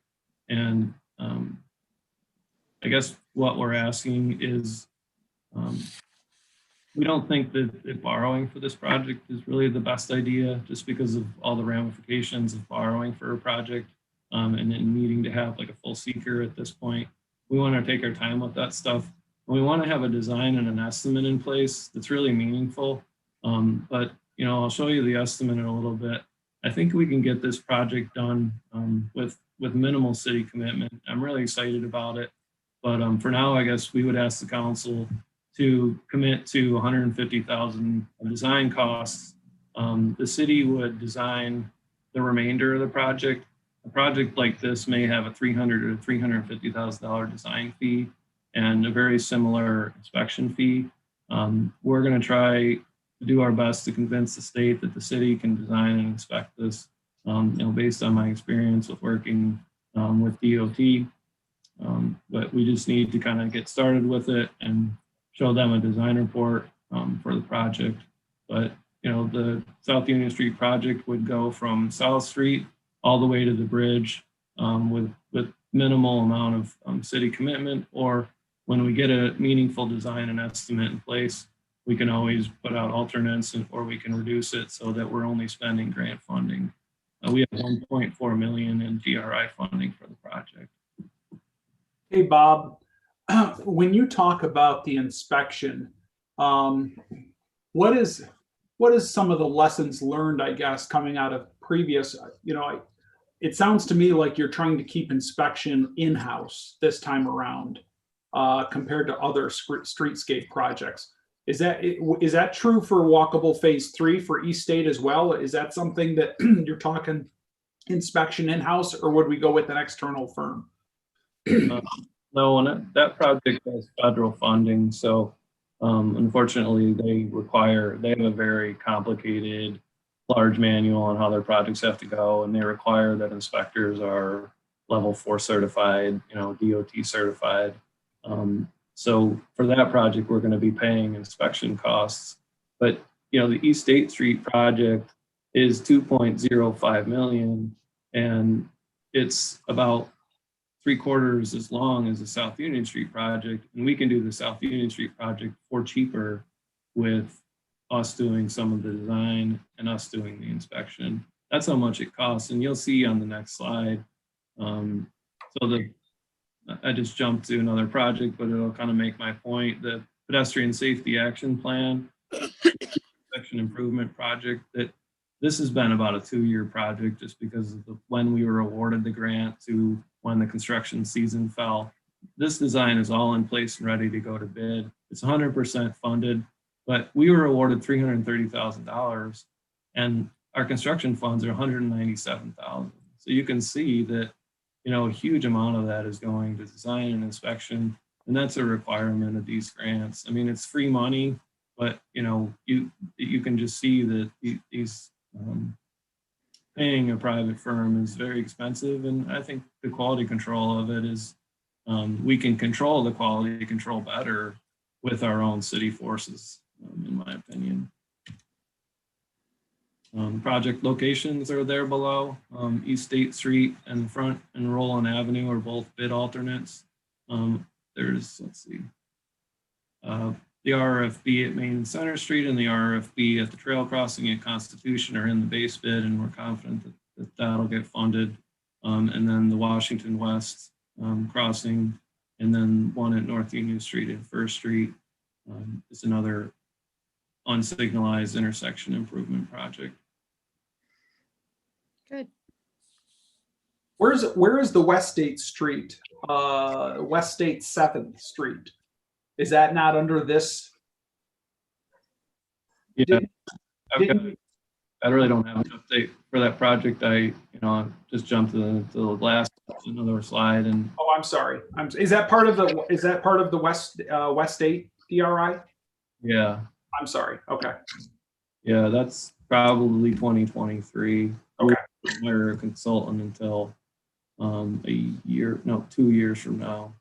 And I guess what we're asking is, we don't think that borrowing for this project is really the best idea, just because of all the ramifications of borrowing for a project and then needing to have like a full seeker at this point. We want to take our time with that stuff. And we want to have a design and an estimate in place that's really meaningful. But I'll show you the estimate in a little bit. I think we can get this project done with minimal city commitment. I'm really excited about it. But for now, I guess we would ask the council to commit to $150,000 of design costs. The city would design the remainder of the project. A project like this may have a $300,000 or $350,000 design fee and a very similar inspection fee. We're going to try to do our best to convince the state that the city can design and inspect this, based on my experience with working with DOT. But we just need to kind of get started with it and show them a design report for the project. But the South Union Street project would go from South Street all the way to the bridge with minimal amount of city commitment. Or when we get a meaningful design and estimate in place, we can always put out alternates, or we can reduce it so that we're only spending grant funding. We have $1.4 million in GRI funding for the project. Hey, Bob, when you talk about the inspection, what is some of the lessons learned, I guess, coming out of previous, it sounds to me like you're trying to keep inspection in-house this time around compared to other streetscape projects. Is that true for Walkable Phase 3 for East State as well? Is that something that you're talking inspection in-house, or would we go with an external firm? No, and that project has federal funding, so unfortunately, they have a very complicated, large manual on how their projects have to go, and they require that inspectors are level 4 certified, DOT certified. So for that project, we're going to be paying inspection costs. But the East State Street project is 2.05 million, and it's about 3/4 as long as the South Union Street project, and we can do the South Union Street project for cheaper with us doing some of the design and us doing the inspection. That's how much it costs, and you'll see on the next slide. I just jumped to another project, but it'll kind of make my point. The pedestrian safety action plan, section improvement project, that this has been about a 2-year project just because of when we were awarded the grant to when the construction season fell. This design is all in place and ready to go to bid. It's 100% funded, but we were awarded $330,000 and our construction funds are $197,000. So you can see that, a huge amount of that is going to design and inspection, and that's a requirement of these grants. I mean, it's free money, but you can just see that these paying a private firm is very expensive, and I think the quality control of it is we can control the quality control better with our own city forces, in my opinion. Project locations are there below. East State Street and Front and Roland Avenue are both bid alternates. There's, let's see, the RFB at Main and Center Street and the RFB at the trail crossing at Constitution are in the base bid, and we're confident that that'll get funded. And then the Washington West crossing, and then one at North Union Street and First Street is another unsignalized intersection improvement project. Good. Where is the West State Street? West State 7th Street. Is that not under this? Yeah, I really don't have an update for that project. I just jumped to the last another slide, and Oh, I'm sorry. Is that part of the West State DRI? yeah, I'm sorry. Okay. yeah, that's probably 2023. Okay. We're a consultant until 2 years from now.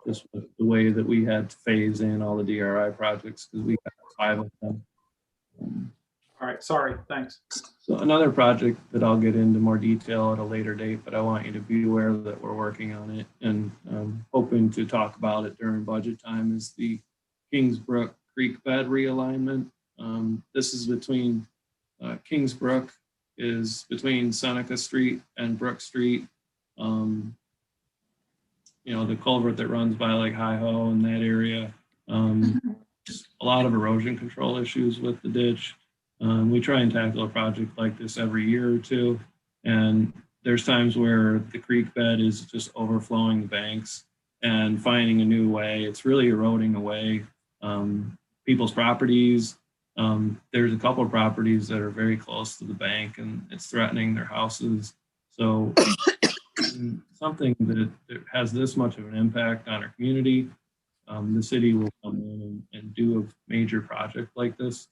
Just with the way that we had to phase in all the DRI projects because we got 5 of them. All right. Sorry. Thanks. So another project that I'll get into more detail at a later date, but I want you to be aware that we're working on it and hoping to talk about it during budget time is the Kingsbrook Creek bed realignment. This is between Kingsbrook is between Seneca Street and Brook Street. The culvert that runs by like Hi-Ho in that area. A lot of erosion control issues with the ditch. We try and tackle a project like this every year or two. And there's times where the creek bed is just overflowing the banks and finding a new way. It's really eroding away people's properties. There's a couple of properties that are very close to the bank and it's threatening their houses. So something that has this much of an impact on our community, the city will come in and do a major project like this.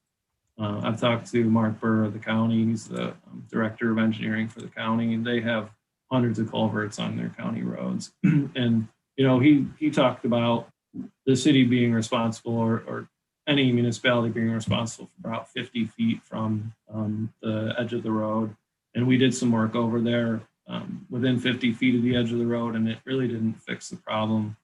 I've talked to Mark Burr of the county. He's the director of engineering for the county, and they have hundreds of culverts on their county roads. And he talked about the city being responsible, or any municipality being responsible for about 50 feet from the edge of the road. And we did some work over there within 50 feet of the edge of the road, and it really didn't fix the problem.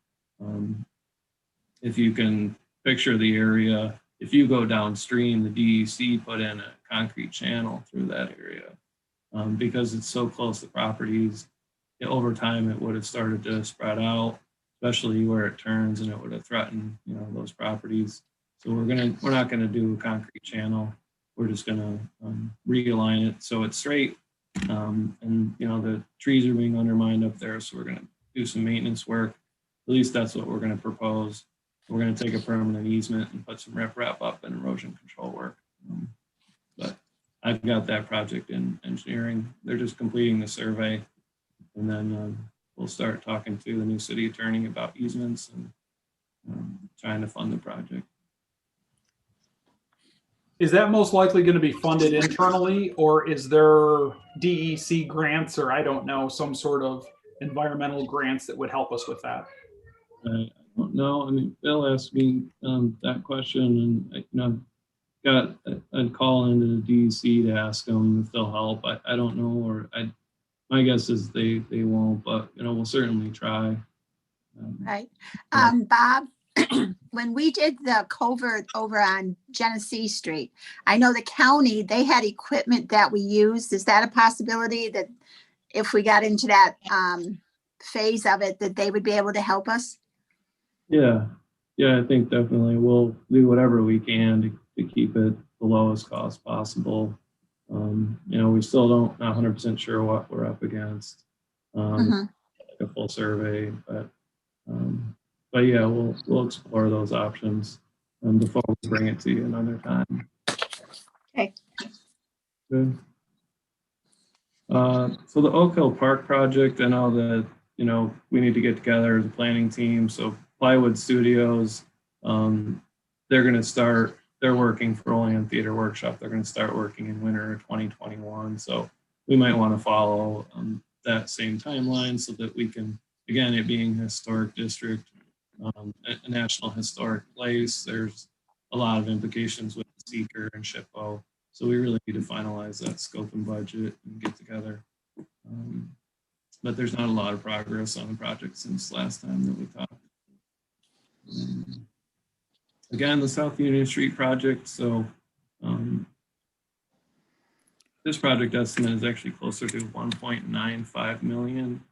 If you can picture the area, if you go downstream, the DEC put in a concrete channel through that area because it's so close to properties. Over time, it would have started to spread out, especially where it turns, and it would have threatened, those properties. So we're not gonna do a concrete channel. We're just gonna realign it so it's straight. And the trees are being undermined up there, so we're gonna do some maintenance work. At least that's what we're gonna propose. We're going to take a permanent easement and put some riprap up and erosion control work. But I've got that project in engineering. They're just completing the survey, and then we'll start talking to the new city attorney about easements and trying to fund the project. Is that most likely going to be funded internally, or is there DEC grants, or I don't know, some sort of environmental grants that would help us with that? I don't know. I mean, Bill asked me that question, and I'd call into the DEC to ask them if they'll help. I don't know, or my guess is they won't, but we'll certainly try. Right. Bob, when we did the culvert over on Genesee Street, I know the county, they had equipment that we used. Is that a possibility that if we got into that phase of it, that they would be able to help us? Yeah, I think definitely we'll do whatever we can to keep it the lowest cost possible. We still don't 100% sure what we're up against, like a full survey, but yeah, we'll explore those options before we bring it to you another time. Okay. Good. So the Oak Hill Park project, I know that we need to get together as a planning team. So Plywood Studios, they're working for Olean Theater Workshop. They're going to start working in winter of 2021. So we might want to follow that same timeline so that we can, again, it being a historic district, a national historic place, there's a lot of implications with seeker and SHPO. So we really need to finalize that scope and budget and get together. But there's not a lot of progress on the project since last time that we talked. Again, the South Union Street project. So this project estimate is actually closer to 1.95 million.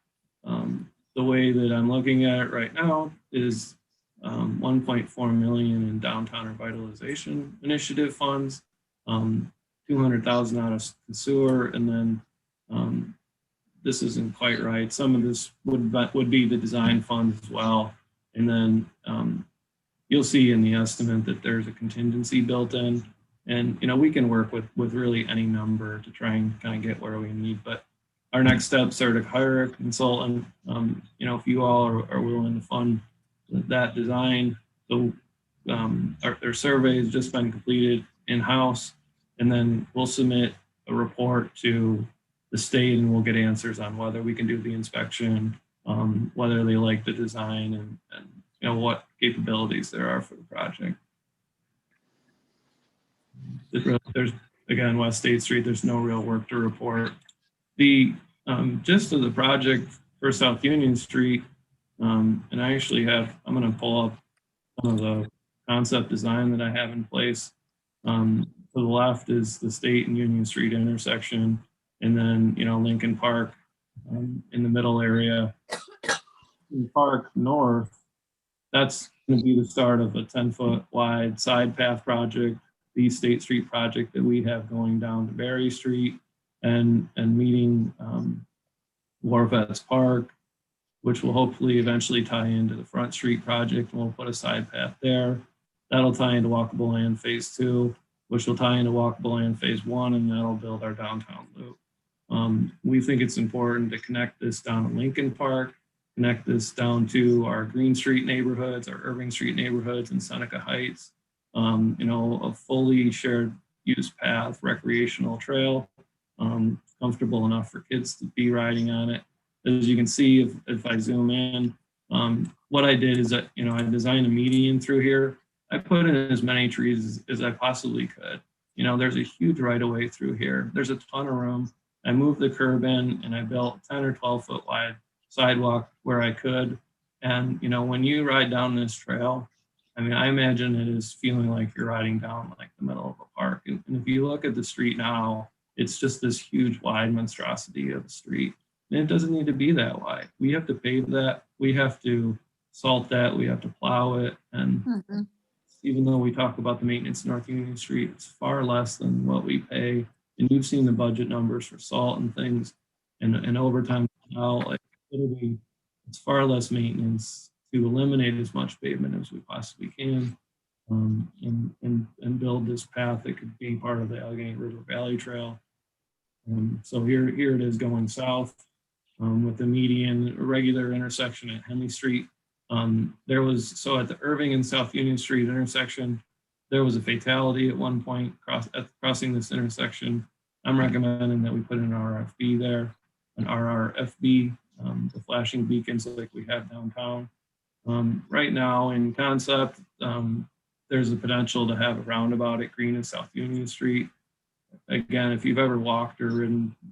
The way that I'm looking at it right now is 1.4 million in downtown revitalization initiative funds, 200,000 out of sewer, and then this isn't quite right. Some of this would be the design funds as well, and then you'll see in the estimate that there's a contingency built in, and we can work with really any number to try and kind of get where we need. But our next steps are to hire a consultant. If you all are willing to fund that design, so our survey has just been completed in-house, and then we'll submit a report to the state, and we'll get answers on whether we can do the inspection, whether they like the design, and what capabilities there are for the project. There's, again, West State Street, there's no real work to report. The gist of the project for South Union Street, and I actually I'm going to pull up some of the concept design that I have in place. To the left is the State and Union Street intersection, and then Lincoln Park in the middle area. In Park North, that's going to be the start of a 10-foot wide side path project, the State Street project that we have going down to Berry Street and meeting Wharvettes Park, which will hopefully eventually tie into the Front Street project, and we'll put a side path there. That'll tie into Walkable Land Phase 2, which will tie into Walkable Land Phase 1, and that'll build our downtown loop. We think it's important to connect this down to Lincoln Park, connect this down to our Green Street neighborhoods, our Irving Street neighborhoods, and Seneca Heights. A fully shared use path, recreational trail, comfortable enough for kids to be riding on it. As you can see, if I zoom in, what I did is that, I designed a median through here. I put in as many trees as I possibly could. There's a huge right of way through here. There's a ton of room. I moved the curb in, and I built 10 or 12 foot wide sidewalk where I could. And, when you ride down this trail, I imagine it is feeling like you're riding down like the middle of a park. And if you look at the street now, it's just this huge wide monstrosity of a street. And it doesn't need to be that wide. We have to pave that. We have to salt that. We have to plow it. And even though we talk about the maintenance in North Union Street, it's far less than what we pay. And you've seen the budget numbers for salt and things, and overtime now, like literally, it's far less maintenance to eliminate as much pavement as we possibly can, and build this path that could be part of the Allegheny River Valley Trail. So here it is going south. with the median regular intersection at Henley Street. So at the Irving and South Union Street intersection, there was a fatality at one point crossing this intersection. I'm recommending that we put an RFB there, an RRFB, the flashing beacons like we have downtown. Right now in concept, there's a potential to have a roundabout at Green and South Union Street. Again, if you've ever walked or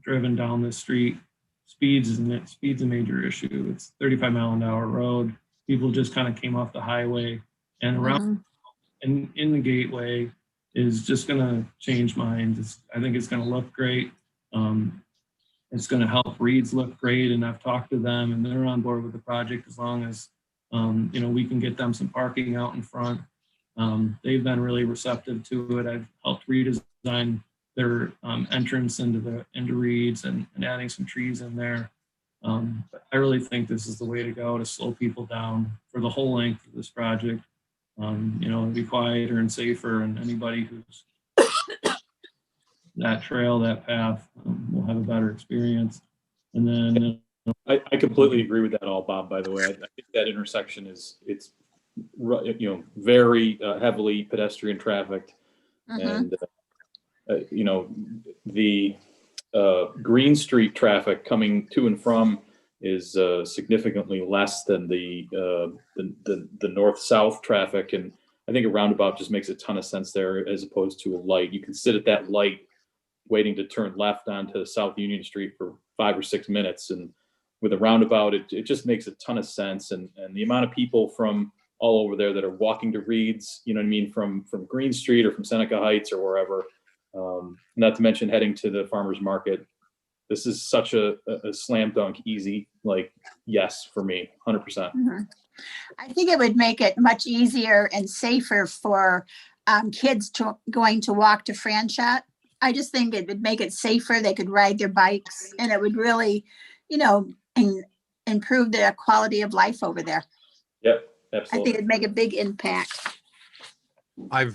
driven down this street, speed's a major issue. It's 35-mile-an-hour road. People just kind of came off the highway, and around in the gateway is just going to change minds. I think it's going to look great. It's going to help Reeds look great, and I've talked to them, and they're on board with the project as long as we can get them some parking out in front. They've been really receptive to it. I've helped redesign their entrance into Reeds and adding some trees in there. But I really think this is the way to go to slow people down for the whole length of this project. Be quieter and safer, and anybody who's that trail, that path, will have a better experience. And then I completely agree with that all, Bob, by the way. I think that intersection it's very heavily pedestrian trafficked. And the Green Street traffic coming to and from is significantly less than the north-south traffic, and I think a roundabout just makes a ton of sense there as opposed to a light. You can sit at that light waiting to turn left onto South Union Street for 5 or 6 minutes, and with a roundabout, it just makes a ton of sense. And the amount of people from all over there that are walking to Reeds, from Green Street or from Seneca Heights or wherever, not to mention heading to the farmer's market. This is such a slam dunk easy, yes, for me, 100%. I think it would make it much easier and safer for kids going to walk to Franchot. I just think it would make it safer. They could ride their bikes, and it would really, improve their quality of life over there. Yep, I absolutely. think it'd make a big impact. I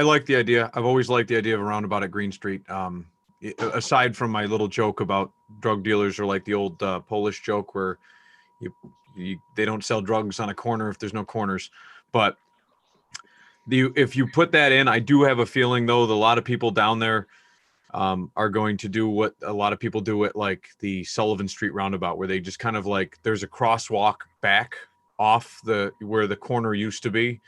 like the idea. I've always liked the idea of a roundabout at Green Street. Aside from my little joke about drug dealers, or like the old Polish joke where they don't sell drugs on a corner if there's no corners. But if you put that in, I do have a feeling though that a lot of people down there are going to do what a lot of people do at like the Sullivan Street roundabout, where they just kind of there's a crosswalk back off where the corner used to be.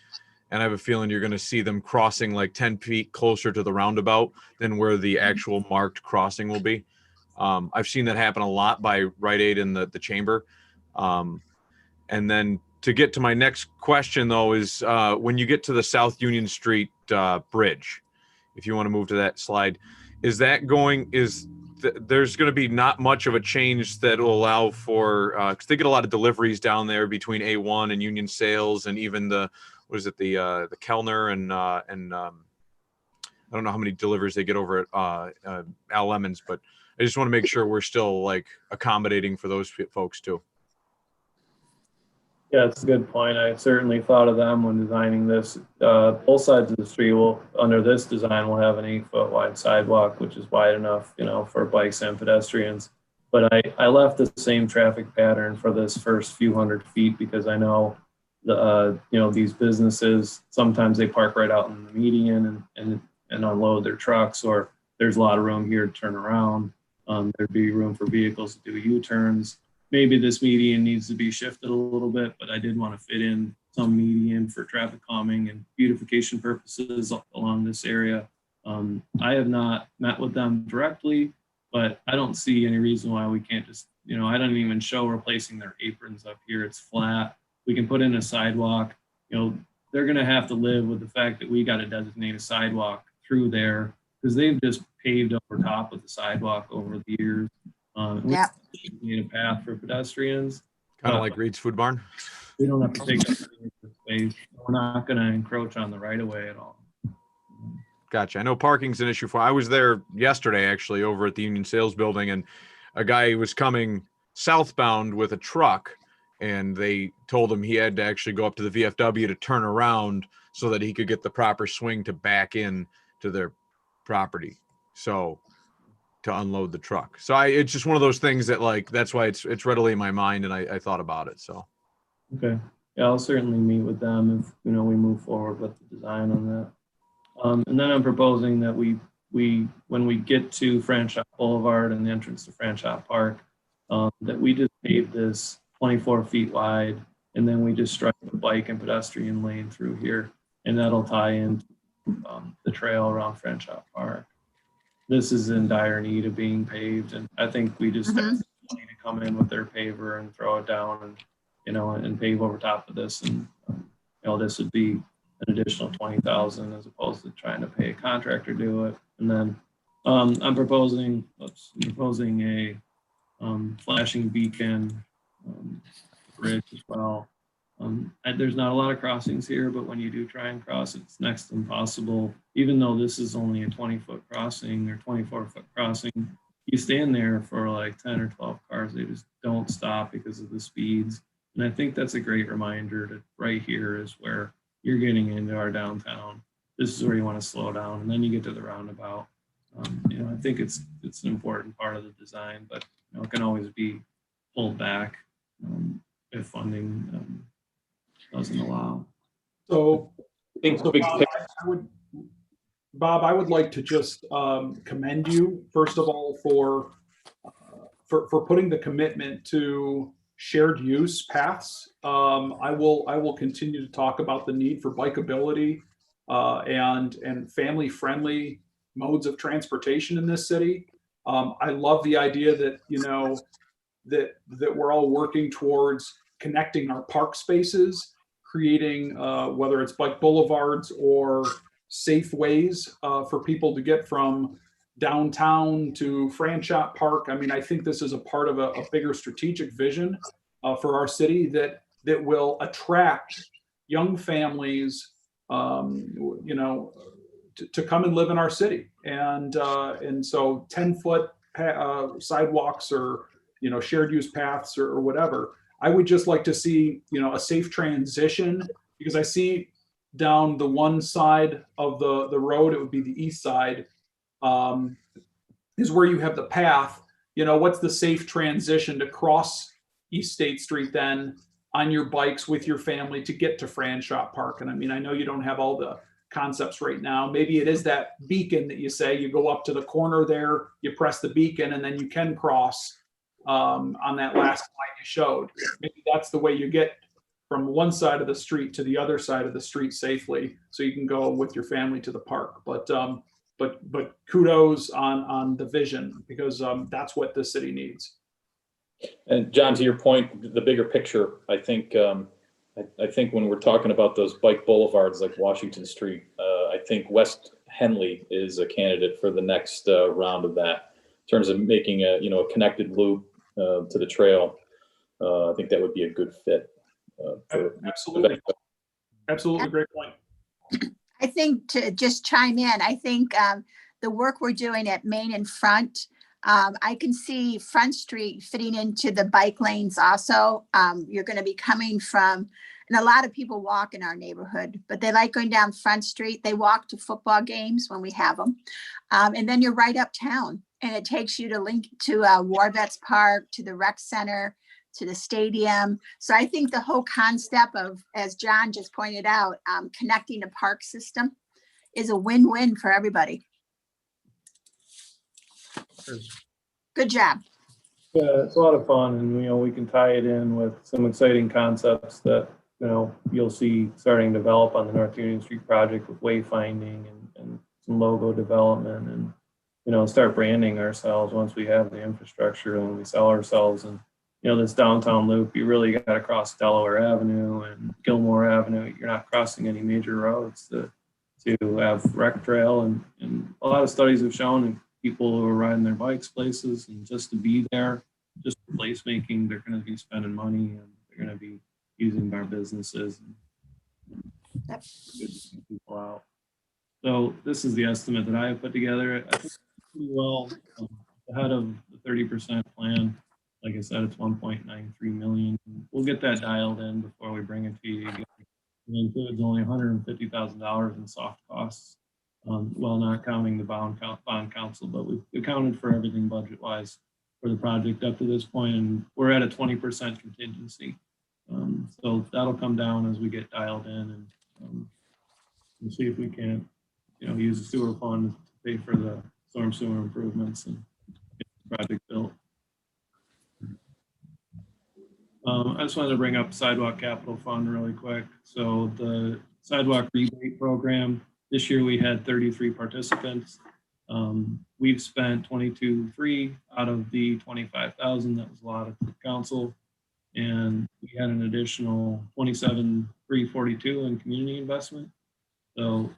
And I have a feeling you're going to see them crossing 10 feet closer to the roundabout than where the actual marked crossing will be. I've seen that happen a lot by Rite Aid and the Chamber. And then to get to my next question, though, is when you get to the South Union Street bridge, if you want to move to that slide, there's going to be not much of a change that will allow for, because they get a lot of deliveries down there between A1 and Union Sales, and even the Kellner and I don't know how many deliveries they get over at Al Lemons, but I just want to make sure we're still accommodating for those folks too. Yeah, it's a good point. I certainly thought of them when designing this. Both sides of the street under this design, will have an 8-foot wide sidewalk, which is wide enough, for bikes and pedestrians. But I left the same traffic pattern for this first few hundred feet, because I know these businesses, sometimes they park right out in the median and unload their trucks, or there's a lot of room here to turn around. There'd be room for vehicles to do U-turns. Maybe this median needs to be shifted a little bit, but I did want to fit in some median for traffic calming and beautification purposes along this area. I have not met with them directly, but I don't see any reason why we can't just, I don't even show replacing their aprons up here. It's flat. We can put in a sidewalk. They're going to have to live with the fact that we got to designate a sidewalk through there, because they've just paved over top of the sidewalk over the years. Yeah. We need a path for pedestrians. Kind of like Reed's Food Barn. We don't have to take up space. We're not going to encroach on the right of way at all. Gotcha. I know parking's an issue I was there yesterday, actually, over at the Union Sales Building, and a guy was coming southbound with a truck, and they told him he had to actually go up to the VFW to turn around so that he could get the proper swing to back in to their property. So to unload the truck. So it's just one of those things that like, that's why it's readily in my mind, and I thought about it, so. Okay, yeah, I'll certainly meet with them if, we move forward with the design on that. And then I'm proposing that we when we get to Franchot Boulevard and the entrance to Franchot Park, that we just pave this 24 feet wide, and then we just stripe the bike and pedestrian lane through here, and that'll tie in the trail around Franchot Park. This is in dire need of being paved, and I think we just have somebody to come in with their paver and throw it down, and and pave over top of this, and this would be an additional 20,000 as opposed to trying to pay a contractor to do it. And then I'm proposing a flashing beacon bridge as well. There's not a lot of crossings here, but when you do try and cross, it's next to impossible. Even though this is only a 20-foot crossing or 24-foot crossing, you stand there for like 10 or 12 cars. They just don't stop because of the speeds. And I think that's a great reminder that right here is where you're getting into our downtown. This is where you want to slow down, and then you get to the roundabout. I think it's an important part of the design, but it can always be pulled back if funding doesn't allow. So, Bob, I would like to just commend you, first of all, for putting the commitment to shared use paths. I will continue to talk about the need for bikeability and family friendly modes of transportation in this city. I love the idea that that we're all working towards connecting our park spaces, creating whether it's bike boulevards or safe ways for people to get from downtown to Franchot Park. I mean, I think this is a part of a bigger strategic vision for our city that will attract young families, to come and live in our city. And so 10-foot sidewalks or shared use paths or whatever. I would just like to see a safe transition, because I see down the one side of the road, it would be the east side, is where you have the path. What's the safe transition to cross East State Street then on your bikes with your family to get to Franchot Park? And I mean, I know you don't have all the concepts right now. Maybe it is that beacon that you say you go up to the corner there, you press the beacon, and then you can cross on that last line you showed. Maybe that's the way you get from one side of the street to the other side of the street safely, so you can go with your family to the park. But kudos on the vision, because that's what the city needs. And John, to your point, the bigger picture, I think when we're talking about those bike boulevards like Washington Street, I think West Henley is a candidate for the next round of that, in terms of making a connected loop to the trail. I think that would be a good fit. Absolutely, great point. I think, to just chime in, I think the work we're doing at Main and Front, I can see Front Street fitting into the bike lanes also. You're going to be coming from, and a lot of people walk in our neighborhood, but they like going down Front Street. They walk to football games when we have them. And then you're right uptown, and it takes you to link to War Vets Park, to the rec center, to the stadium. So I think the whole concept of, as John just pointed out, connecting the park system is a win-win for everybody. Good job. Yeah, it's a lot of fun, and we can tie it in with some exciting concepts that you'll see starting to develop on the North Union Street project with wayfinding and some logo development, and start branding ourselves once we have the infrastructure and we sell ourselves. And this downtown loop, you really got to cross Delaware Avenue and Gilmore Avenue. You're not crossing any major roads to have rec trail, and a lot of studies have shown people who are riding their bikes places, and just to be there, just for placemaking, they're going to be spending money, and they're going to be using our businesses and people out. So this is the estimate that I have put together. I think pretty well ahead of the 30% plan. Like I said, it's 1.93 million. We'll get that dialed in before we bring it to you again. It includes only $150,000 in soft costs. well, not counting the bond council, but we accounted for everything budget-wise for the project up to this point, and we're at a 20% contingency. So that'll come down as we get dialed in, and we'll see if we can, use the sewer fund to pay for the storm sewer improvements and get the project built. I just wanted to bring up Sidewalk Capital Fund really quick. So the Sidewalk rebate program, this year we had 33 participants. We've spent 22.3 out of the 25,000 that was allotted to the council. And we had an additional 27,342 in community investment. So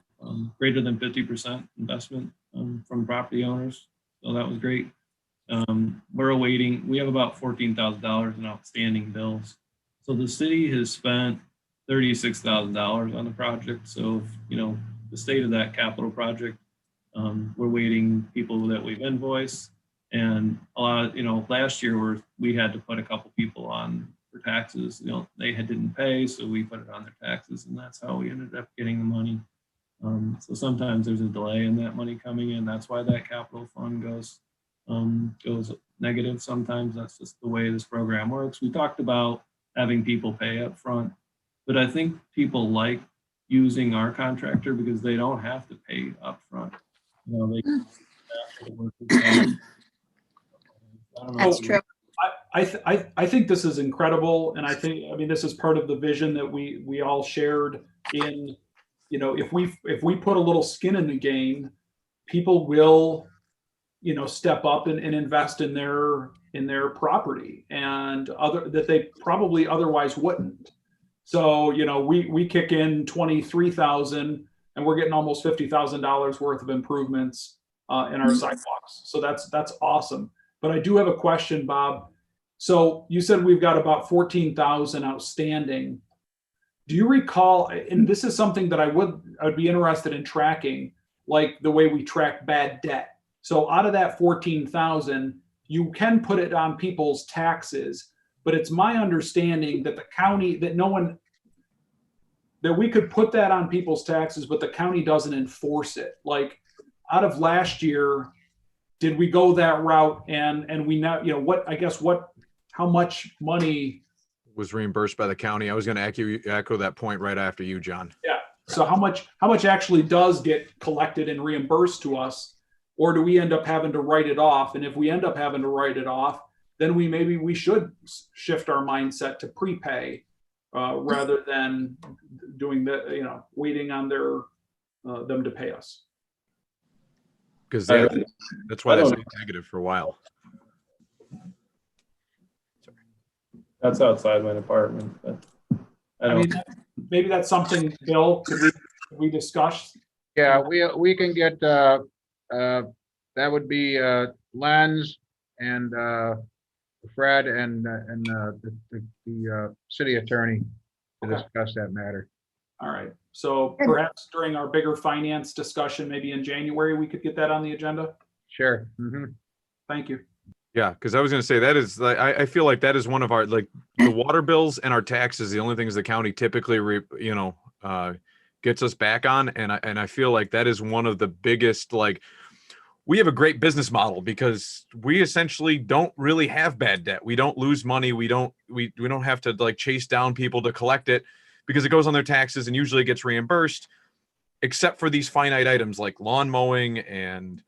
greater than 50% investment from property owners. So that was great. We're awaiting, we have about $14,000 in outstanding bills. So the city has spent $36,000 on the project. So, the state of that capital project, we're waiting people that we've invoiced, and a lot of, last year we had to put a couple people on for taxes. They didn't pay, so we put it on their taxes, and that's how we ended up getting the money. So sometimes there's a delay in that money coming in. That's why that capital fund goes negative. Sometimes that's just the way this program works. We talked about having people pay up front, but I think people like using our contractor because they don't have to pay up front. That's true. I think this is incredible, and I mean this is part of the vision that we all shared in, if we put a little skin in the game, people will, step up and invest in their property and that they probably otherwise wouldn't. So, we kick in 23,000 and we're getting almost $50,000 worth of improvements in our sidewalks. So that's awesome. But I do have a question, Bob. So you said we've got about 14,000 outstanding. Do you recall, and this is something that I'd be interested in tracking, like the way we track bad debt. So out of that 14,000, you can put it on people's taxes, but it's my understanding that the county, that we could put that on people's taxes, but the county doesn't enforce it. Like out of last year, did we go that route? And we now, how much money was reimbursed by the county? I was going to echo that point right after you, John. Yeah. So how much actually does get collected and reimbursed to us? Or do we end up having to write it off? And if we end up having to write it off, then we should shift our mindset to prepay rather than doing waiting on them to pay us. Because that's why that's negative for a while. That's outside my department, but I mean, maybe that's something, Bill, could we discuss? Yeah, we can get that would be Lenz and Fred and the city attorney to discuss that matter. All right. So perhaps during our bigger finance discussion, maybe in January, we could get that on the agenda. Sure. Mm-hmm. Thank you. Yeah, because I was going to say that is, I feel like that is one of our, like the water bills and our taxes, the only things the county typically, gets us back on. And I feel like that is one of the biggest, like, we have a great business model because we essentially don't really have bad debt. We don't lose money. We don't have to like chase down people to collect it because it goes on their taxes and usually gets reimbursed, except for these finite items like lawn mowing and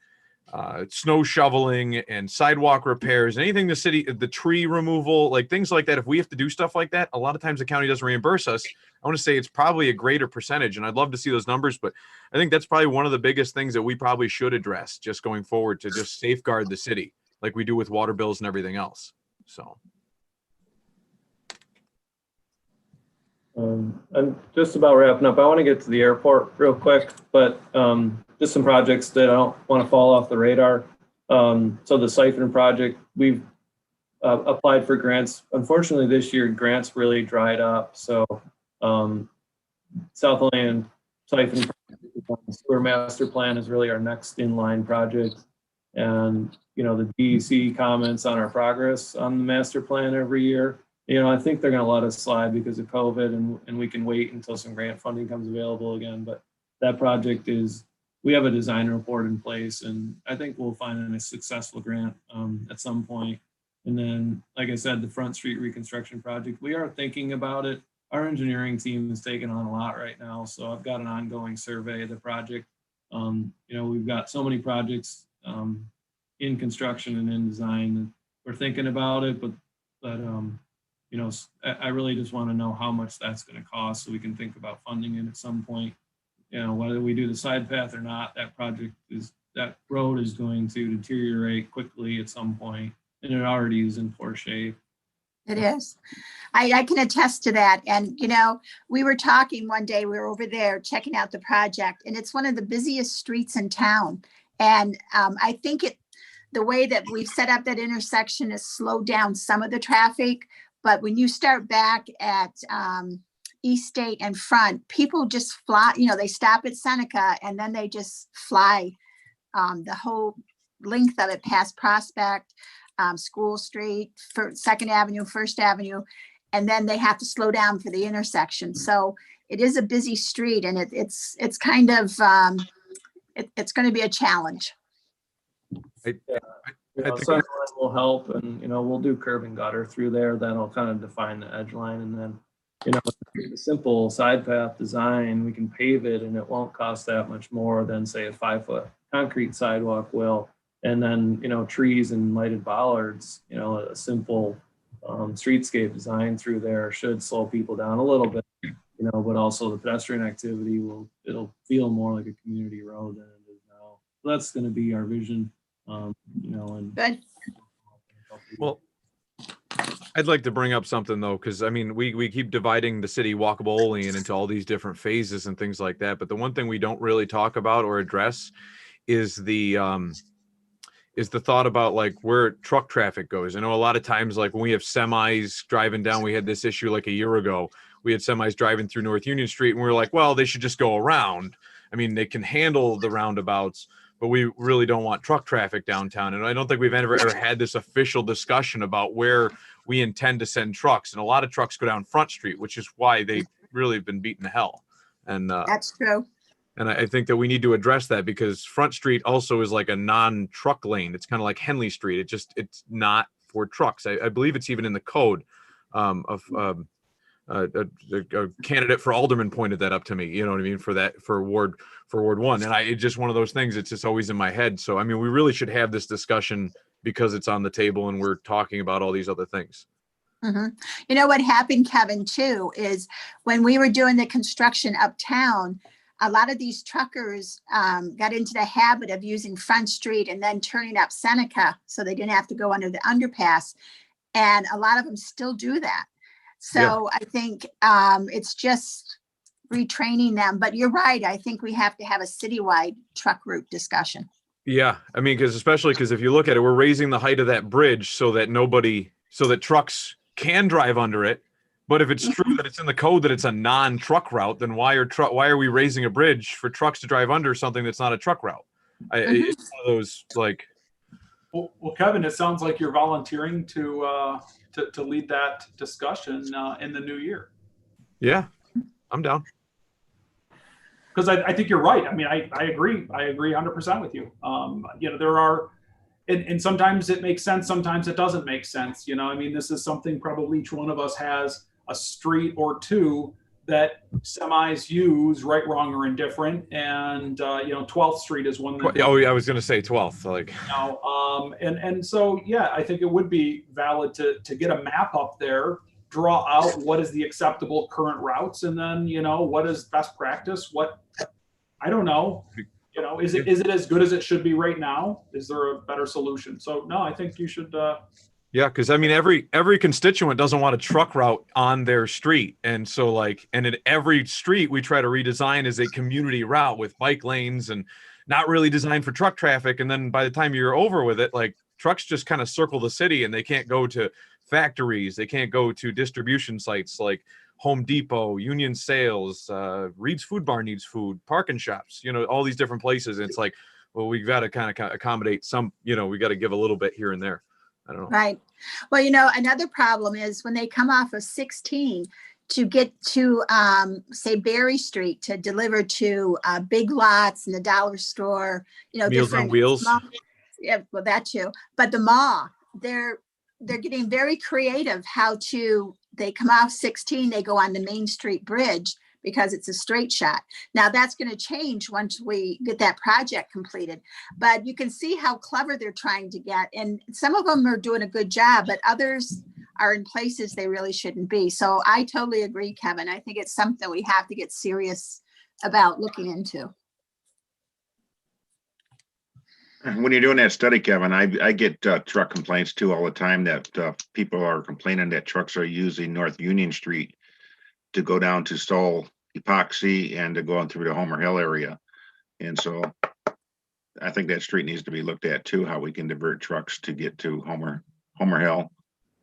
snow shoveling and sidewalk repairs, anything the tree removal, like things like that. If we have to do stuff like that, a lot of times the county doesn't reimburse us. I want to say it's probably a greater percentage, and I'd love to see those numbers, but I think that's probably one of the biggest things that we probably should address just going forward to just safeguard the city like we do with water bills and everything else. So. I'm just about wrapping up. I want to get to the airport real quick, but just some projects that I don't want to fall off the radar. So the siphon project, we've applied for grants. Unfortunately, this year grants really dried up. So Southland siphon sewer master plan is really our next inline project. And, the DEC comments on our progress on the master plan every year. I think they're going to let us slide because of COVID and we can wait until some grant funding comes available again. But that project is we have a design report in place, and I think we'll find a successful grant at some point. And then, like I said, the Front Street reconstruction project, we are thinking about it. Our engineering team is taking on a lot right now, so I've got an ongoing survey of the project. We've got so many projects in construction and in design. We're thinking about it, but I really just want to know how much that's going to cost so we can think about funding it at some point. Whether we do the side path or not, that road is going to deteriorate quickly at some point, and it already is in poor shape. It is. I can attest to that. And, we were talking one day, we were over there checking out the project, and it's one of the busiest streets in town. And I think the way that we've set up that intersection has slowed down some of the traffic. But when you start back at East State and Front, people just fly, they stop at Seneca and then they just fly the whole length of it past Prospect, School Street, Second Avenue, First Avenue, and then they have to slow down for the intersection. So it is a busy street, and it's kind of it's going to be a challenge. Sunline will help, and we'll do curb and gutter through there. That'll kind of define the edge line, and then the simple side path design, we can pave it, and it won't cost that much more than say a 5-foot concrete sidewalk will. And then, trees and lighted bollards, a simple streetscape design through there should slow people down a little bit, but also the pedestrian activity it'll feel more like a community road than it is now. So that's going to be our vision, and Good. Well, I'd like to bring up something though, because I mean, we keep dividing the city walkable only into all these different phases and things like that. But the one thing we don't really talk about or address is the thought about like where truck traffic goes. I know a lot of times, like when we have semis driving down, we had this issue like a year ago. We had semis driving through North Union Street, and we were like, well, they should just go around. I mean, they can handle the roundabouts, but we really don't want truck traffic downtown. And I don't think we've ever had this official discussion about where we intend to send trucks. And a lot of trucks go down Front Street, which is why they've really been beaten to hell. And that's true. And I think that we need to address that, because Front Street also is like a non-truck lane. It's kind of like Henley Street. It's not for trucks. I believe it's even in the code. A candidate for alderman pointed that up to me. You know what I mean? For Ward 1. And it's just one of those things. It's just always in my head. So I mean, we really should have this discussion because it's on the table and we're talking about all these other things. Mm-hmm. You know what happened, Kevin, too, is when we were doing the construction uptown, a lot of these truckers got into the habit of using Front Street and then turning up Seneca so they didn't have to go under the underpass. And a lot of them still do that. So yeah. I think it's just retraining them. But you're right. I think we have to have a citywide truck route discussion. Yeah. I mean, especially because if you look at it, we're raising the height of that bridge so that trucks can drive under it. But if it's true that it's in the code that it's a non-truck route, then why are we raising a bridge for trucks to drive under something that's not a truck route? It's one of those like. Well, Kevin, it sounds like you're volunteering to lead that discussion in the new year. Yeah, I'm down. Because I think you're right. I mean, I agree. I agree 100% with you. There are. And sometimes it makes sense. Sometimes it doesn't make sense. I mean, this is something probably each one of us has a street or two that semis use, right, wrong, or indifferent. And, 12th Street is one that. Oh, yeah, I was going to say 12th. And so, yeah, I think it would be valid to get a map up there, draw out what is the acceptable current routes, and then, what is best practice? I don't know. Is it as good as it should be right now? Is there a better solution? So no, I think you should. Yeah, because I mean, every constituent doesn't want a truck route on their street, and so and in every street we try to redesign as a community route with bike lanes and not really designed for truck traffic. And then by the time you're over with it, trucks just kind of circle the city, and they can't go to factories, they can't go to distribution sites like Home Depot, Union Sales, Reed's Food Bar needs food, Parking Shops, all these different places. And it's like, well, we've got to kind of accommodate some, we got to give a little bit here and there. I don't know. Right. Well, another problem is when they come off of 16, to get to, say, Berry Street to deliver to Big Lots and the dollar store, Meals on different Wheels. yeah, well, that too. But the mall, they're getting very creative how they come off 16, they go on the Main Street Bridge because it's a straight shot. Now that's going to change once we get that project completed. But you can see how clever they're trying to get. And some of them are doing a good job, but others are in places they really shouldn't be. So I totally agree, Kevin. I think it's something we have to get serious about looking into. When you're doing that study, Kevin, I get truck complaints too all the time that people are complaining that trucks are using North Union Street to go down to Stoll Epoxy and to go on through the Homer Hill area. And so I think that street needs to be looked at too, how we can divert trucks to get to Homer Hill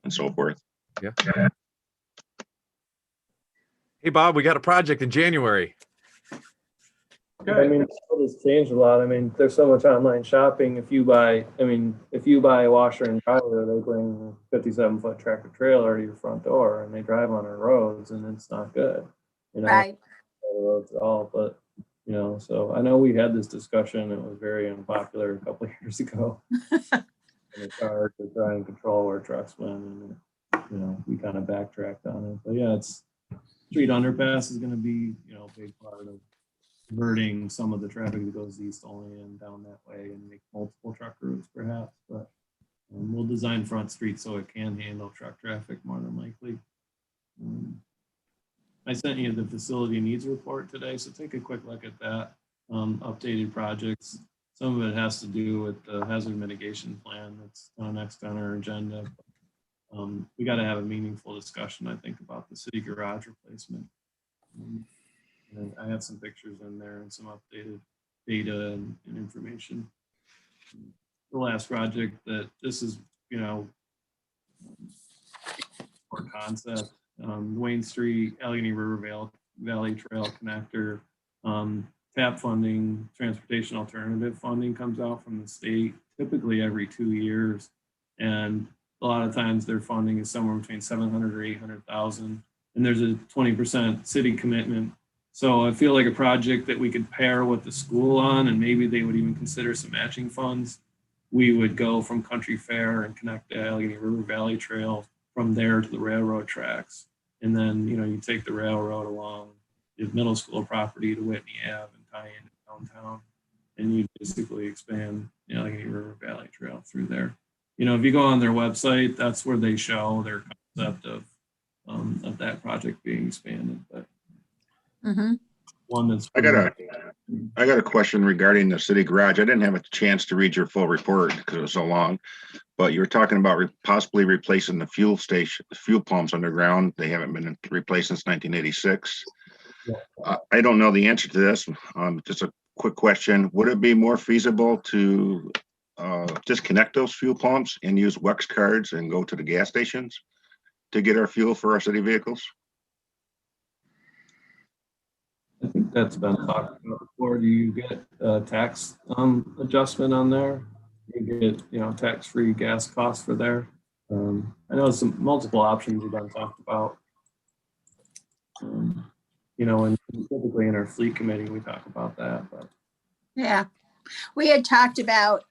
and so forth. Yeah. Hey, Bob, we got a project in January. I mean, it's changed a lot. I mean, there's so much online shopping. If you buy a washer and dryer, they bring a 57-foot tractor trailer to your front door and they drive on our roads and it's not good. Right. The roads at all, but so I know we had this discussion. It was very unpopular a couple of years ago. And it's hard to try and control where trucks went, and we kind of backtracked on it. But yeah, street underpass is going to be a big part of diverting some of the traffic that goes east only and down that way, and make multiple truck routes perhaps. But we'll design Front Street so it can handle truck traffic more than likely. I sent you the facility needs report today, so take a quick look at that. Updated projects. Some of it has to do with the hazard mitigation plan that's next on our agenda. We got to have a meaningful discussion, I think, about the city garage replacement. And I have some pictures in there and some updated data and information. The last project that this is, for concept, Wayne Street, Allegheny River Valley Trail Connector, TAP funding, transportation alternative funding comes out from the state typically every 2 years. And a lot of times their funding is somewhere between 700 or 800,000. And there's a 20% city commitment. So I feel like a project that we could pair with the school on, and maybe they would even consider some matching funds. We would go from Country Fair and connect the Allegheny River Valley Trail from there to the railroad tracks. And then, you take the railroad along the middle school property to Whitney Ave and tie into downtown. And you basically expand the Allegheny River Valley Trail through there. If you go on their website, that's where they show their concept of that project being expanded. But one that's I got a question regarding the city garage. I didn't have a chance to read your full report because it was so long, but you were talking about possibly replacing the fuel pumps underground. They haven't been replaced since 1986. Yeah. I don't know the answer to this. Just a quick question. Would it be more feasible to disconnect those fuel pumps and use WEX cards and go to the gas stations to get our fuel for our city vehicles? I think that's been talked about before. Do you get a tax adjustment on there? You get, tax-free gas costs for there. I know some multiple options have been talked about. And typically in our fleet committee, we talk about that. But yeah, we had talked about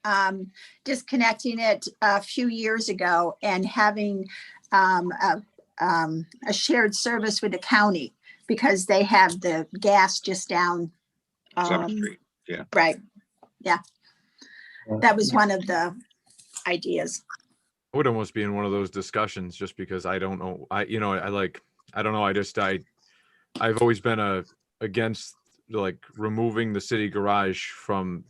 disconnecting it a few years ago and having a shared service with the county, because they have the gas just down. Street. Yeah. Right. Yeah. That was one of the ideas. I would almost be in one of those discussions just because I don't know. I don't know. I've always been against removing the city garage from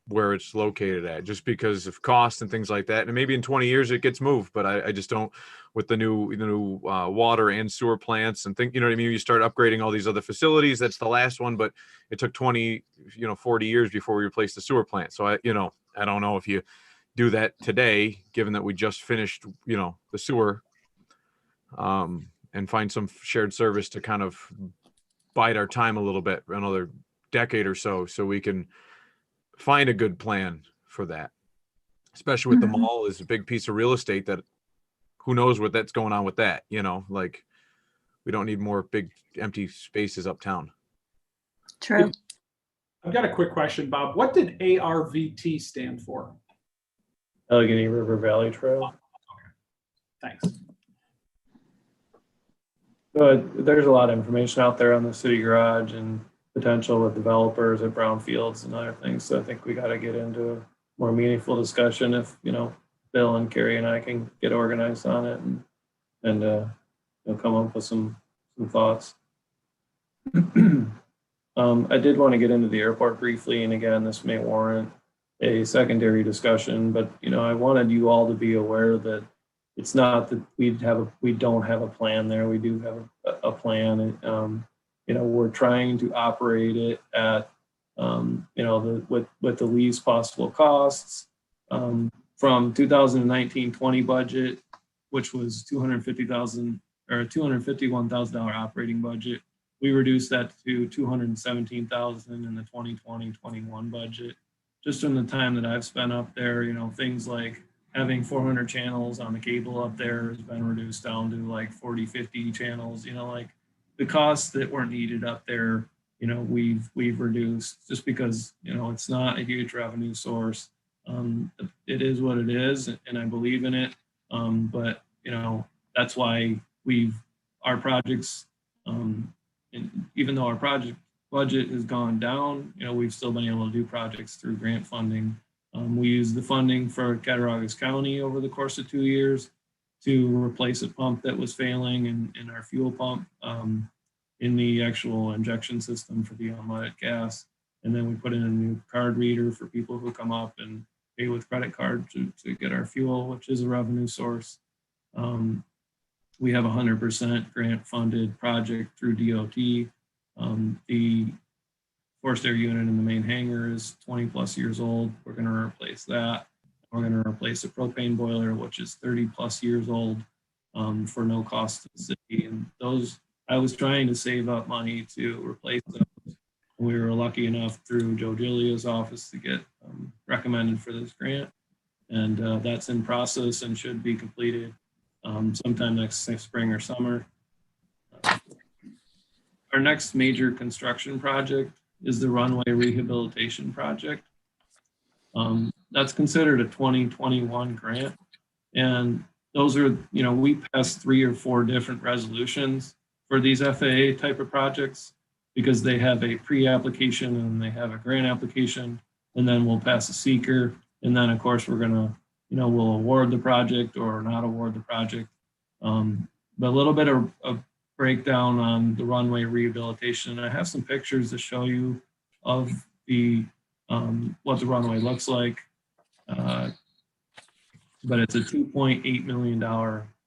where it's located at, just because of cost and things like that. And maybe in 20 years it gets moved, but I just don't, with the new water and sewer plants and think, you start upgrading all these other facilities. That's the last one, but it took 20, 40 years before we replaced the sewer plant. So I don't know if you do that today, given that we just finished, the sewer, and find some shared service to kind of bide our time a little bit, another decade or so we can find a good plan for that, especially with the mall is a big piece of real estate that who knows what that's going on with that, We don't need more big empty spaces uptown. True. I've got a quick question, Bob. What did ARVT stand for? Allegheny River Valley Trail. Thanks. But there's a lot of information out there on the city garage and potential with developers at brownfields and other things. So I think we got to get into a more meaningful discussion if, Bill and Carrie and I can get organized on it and come up with some thoughts. I did want to get into the airport briefly, and again, this may warrant a secondary discussion, but I wanted you all to be aware that it's not that we don't have a plan there. We do have a plan. We're trying to operate it at with the least possible costs. From 2019-20 budget, which was $250,000 or $251,000 operating budget, we reduced that to $217,000 in the 2020-21 budget. Just in the time that I've spent up there, things like having 400 channels on the cable up there has been reduced down to like 40, 50 channels. Like the costs that weren't needed up there, we've reduced just because it's not a huge revenue source. It is what it is, and I believe in it. But that's why our projects, and even though our project budget has gone down, we've still been able to do projects through grant funding. We used the funding for Cattaraugus County over the course of 2 years to replace a pump that was failing in our fuel pump in the actual injection system for the unleaded gas. And then we put in a new card reader for people who come up and pay with credit card to get our fuel, which is a revenue source. We have 100% grant funded project through DOT. The forced air unit in the main hangar is 20 plus years old. We're going to replace that. We're going to replace a propane boiler, which is 30 plus years old, for no cost to the city. And those, I was trying to save up money to replace those. We were lucky enough through Joe Giglia's office to get recommended for this grant. And that's in process and should be completed sometime next spring or summer. Our next major construction project is the runway rehabilitation project. That's considered a 2021 grant. And those are, we passed 3 or 4 different resolutions for these FAA type of projects because they have a pre-application and they have a grant application, and then we'll pass a seeker. And then of course we're gonna, we'll award the project or not award the project. But a little bit of breakdown on the runway rehabilitation. I have some pictures to show you of the what the runway looks like. But it's a $2.8 million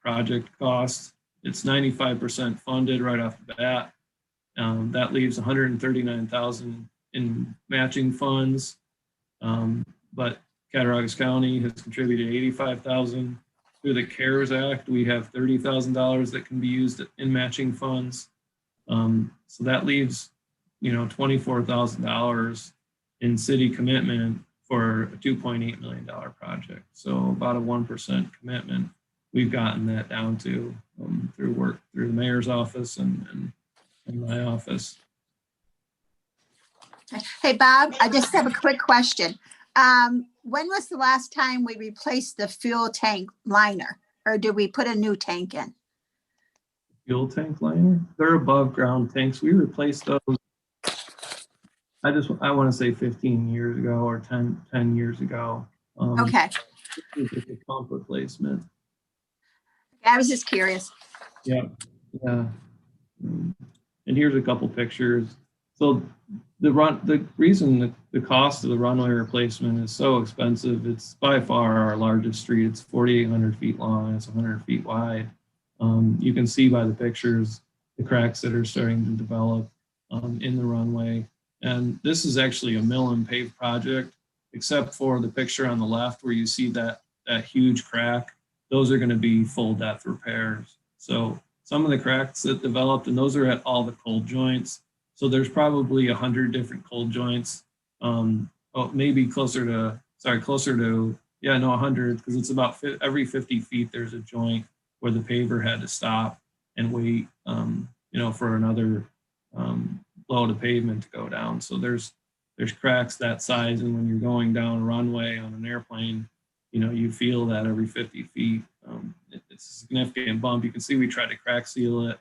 project cost. It's 95% funded right off the bat. That leaves $139,000 in matching funds. But Cattaraugus County has contributed $85,000. Through the CARES Act, we have $30,000 that can be used in matching funds. So that leaves, $24,000 in city commitment for a $2.8 million project. So about a 1% commitment. We've gotten that down to through work through the mayor's office and my office. Hey, Bob, I just have a quick question. When was the last time we replaced the fuel tank liner, or did we put a new tank in? Fuel tank liner? They're above ground tanks. We replaced those. I want to say 15 years ago or 10 years ago. Okay. It's a pump replacement. I was just curious. Yeah. And here's a couple pictures. So the reason that the cost of the runway replacement is so expensive, it's by far our largest street. It's 4,800 feet long. It's 100 feet wide. You can see by the pictures the cracks that are starting to develop in the runway. And this is actually a mill and pave project, except for the picture on the left where you see that huge crack. Those are going to be full depth repairs. So some of the cracks that developed, and those are at all the cold joints. So there's probably 100 different cold joints. Maybe closer to 100, because it's about every 50 feet there's a joint where the paver had to stop. and wait, for another load of pavement to go down. So there's cracks that size, and when you're going down a runway on an airplane, you feel that every 50 feet. It's a significant bump. You can see we tried to crack seal it.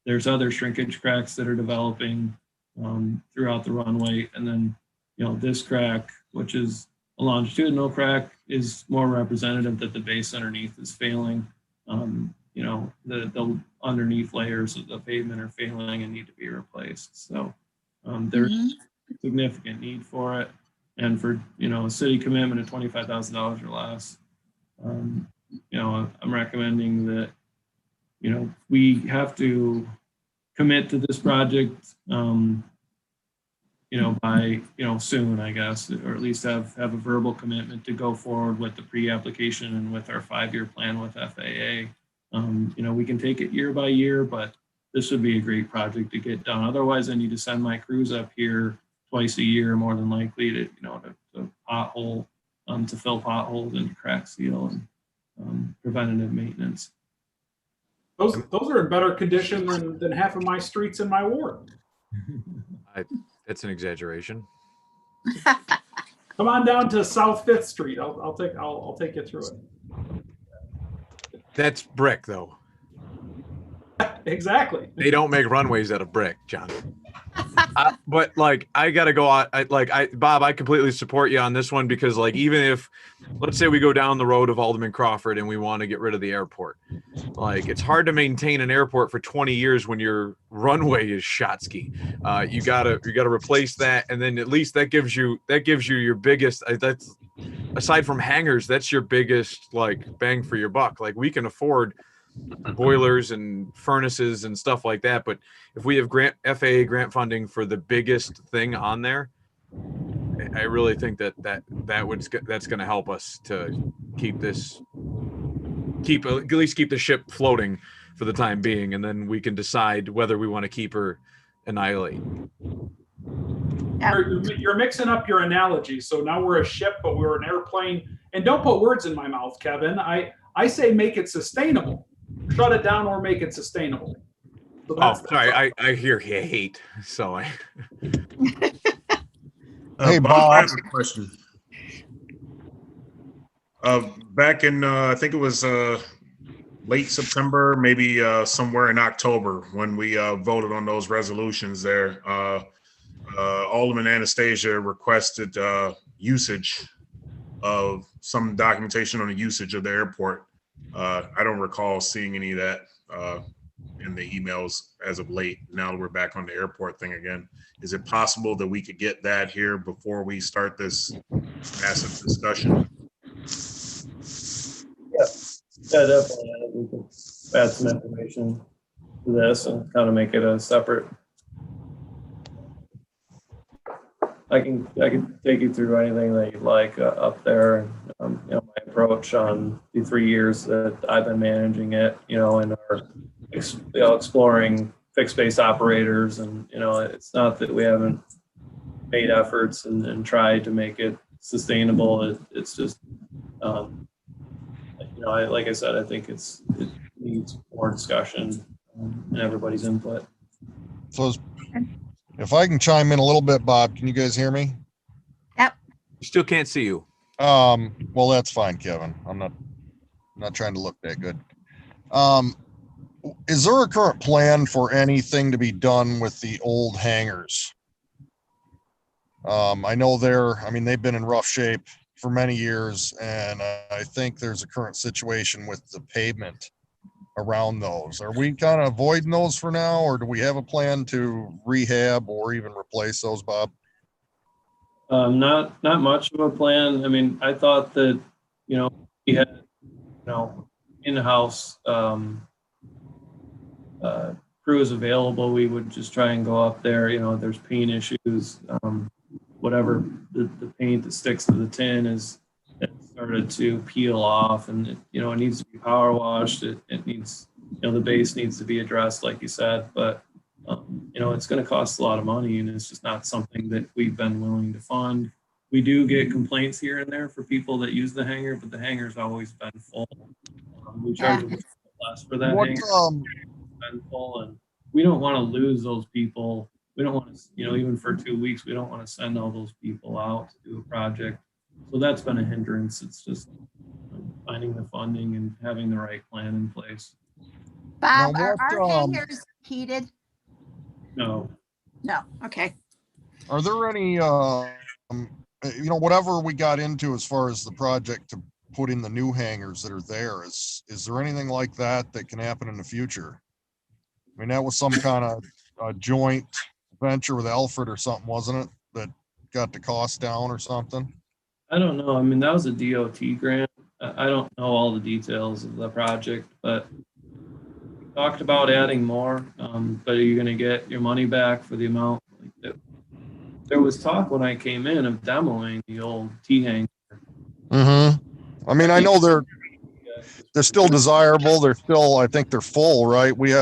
There's other shrinkage cracks that are developing throughout the runway. And then, this crack, which is a longitudinal crack, is more representative that the base underneath is failing. The underneath layers of the pavement are failing and need to be replaced. So there's significant need for it. And for, a city commitment of $25,000 or less, I'm recommending that, we have to commit to this project, by, soon, I guess, or at least have a verbal commitment to go forward with the pre-application and with our 5-year plan with FAA. We can take it year by year, but this would be a great project to get done. Otherwise, I need to send my crews up here twice a year, more than likely, to pothole, to fill potholes and to crack seal and preventative maintenance. Those are in better condition than half of my streets in my ward. That's an exaggeration. Come on down to South 5th Street. I'll take you through it. That's brick, though. Exactly. They don't make runways out of brick, John. But I gotta go on. Bob, I completely support you on this one, because even if, let's say we go down the road of Alderman Crawford and we want to get rid of the airport, it's hard to maintain an airport for 20 years when your runway is shot ski. You gotta replace that, and then at least that gives you your biggest. That's, aside from hangars, that's your biggest bang for your buck. We can afford boilers and furnaces and stuff like that, but if we have FAA grant funding for the biggest thing on there, I really think that's going to help us to keep the ship floating for the time being, and then we can decide whether we want to keep or annihilate. You're mixing up your analogies. So now we're a ship, but we're an airplane. And don't put words in my mouth, Kevin. I say make it sustainable. Shut it down or make it sustainable. So sorry. I hear hate. So I. Hey, Bob, I have a question. Back in, I think it was late September, maybe somewhere in October, when we voted on those resolutions there, Alderman Anastasia requested usage of some documentation on the usage of the airport. I don't recall seeing any of that in the emails as of late. Now that we're back on the airport thing again, is it possible that we could get that here before we start this massive discussion? Yeah, definitely. I think we can add some information to this and kind of make it a separate. I can take you through anything that you'd like up there. My approach on the 3 years that I've been managing it, and our exploring fixed base operators, and it's not that we haven't made efforts and tried to make it sustainable. It's just, like I said, I think it needs more discussion and everybody's input. So if I can chime in a little bit, Bob, can you guys hear me? Yep. Still can't see you. Well, that's fine, Kevin. I'm not trying to look that good. Is there a current plan for anything to be done with the old hangars? I know they've been in rough shape for many years, and I think there's a current situation with the pavement around those. Are we kind of avoiding those for now, or do we have a plan to rehab or even replace those, Bob? Not much of a plan. I mean, I thought that, we had, in-house crews available. We would just try and go up there. There's paint issues. Whatever the paint that sticks to the tin is started to peel off, and it needs to be power washed. It needs, the base needs to be addressed, like you said, but it's going to cost a lot of money, and it's just not something that we've been willing to fund. We do get complaints here and there for people that use the hangar, but the hangar's always been full. We charge a little less for that hangar. been full, and we don't want to lose those people. We don't want to, even for 2 weeks, we don't want to send all those people out to do a project. So that's been a hindrance. It's just finding the funding and having the right plan in place. Bob, Now, are what, our hangars heated? No. No, okay. Are there any, whatever we got into as far as the project to put in the new hangars that are there, is there anything like that that can happen in the future? I mean, that was some kind of joint venture with Alfred or something, wasn't it? That got the cost down or something? I don't know. I mean, that was a DOT grant. I don't know all the details of the project, but we talked about adding more. But are you going to get your money back for the amount? There was talk when I came in of demoing the old T-hangar. Mm-hmm. I mean, I know they're still desirable. They're still, I think they're full, right? We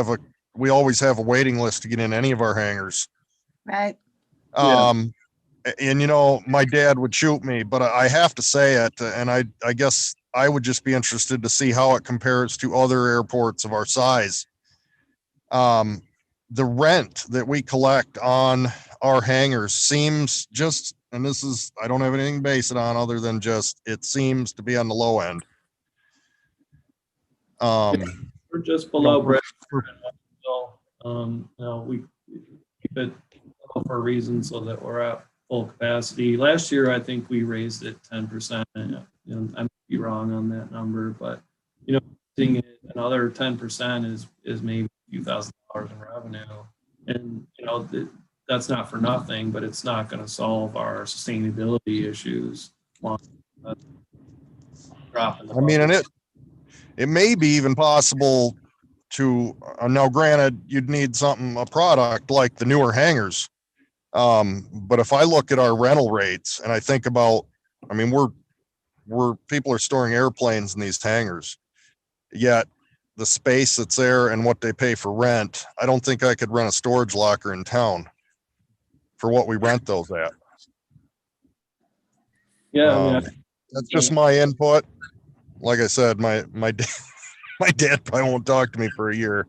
always have a waiting list to get in any of our hangars. Right. And my dad would shoot me, but I have to say it, and I guess I would just be interested to see how it compares to other airports of our size. The rent that we collect on our hangars seems just, and this is, I don't have anything to base it on other than just, it seems to be on the low end. We're just below break. We keep it for a reason so that we're at full capacity. Last year, I think we raised it 10%. I might be wrong on that number, but seeing it another 10% is maybe a few $1,000s in revenue, and that's not for nothing, but it's not going to solve our sustainability issues. I mean, and it may be even possible to now. Granted, you'd need a product like the newer hangars. But if I look at our rental rates and I think about, I mean, we're people are storing airplanes in these hangars, yet the space that's there and what they pay for rent, I don't think I could rent a storage locker in town for what we rent those at. Yeah, that's just my input. Like I said, my dad probably won't talk to me for a year.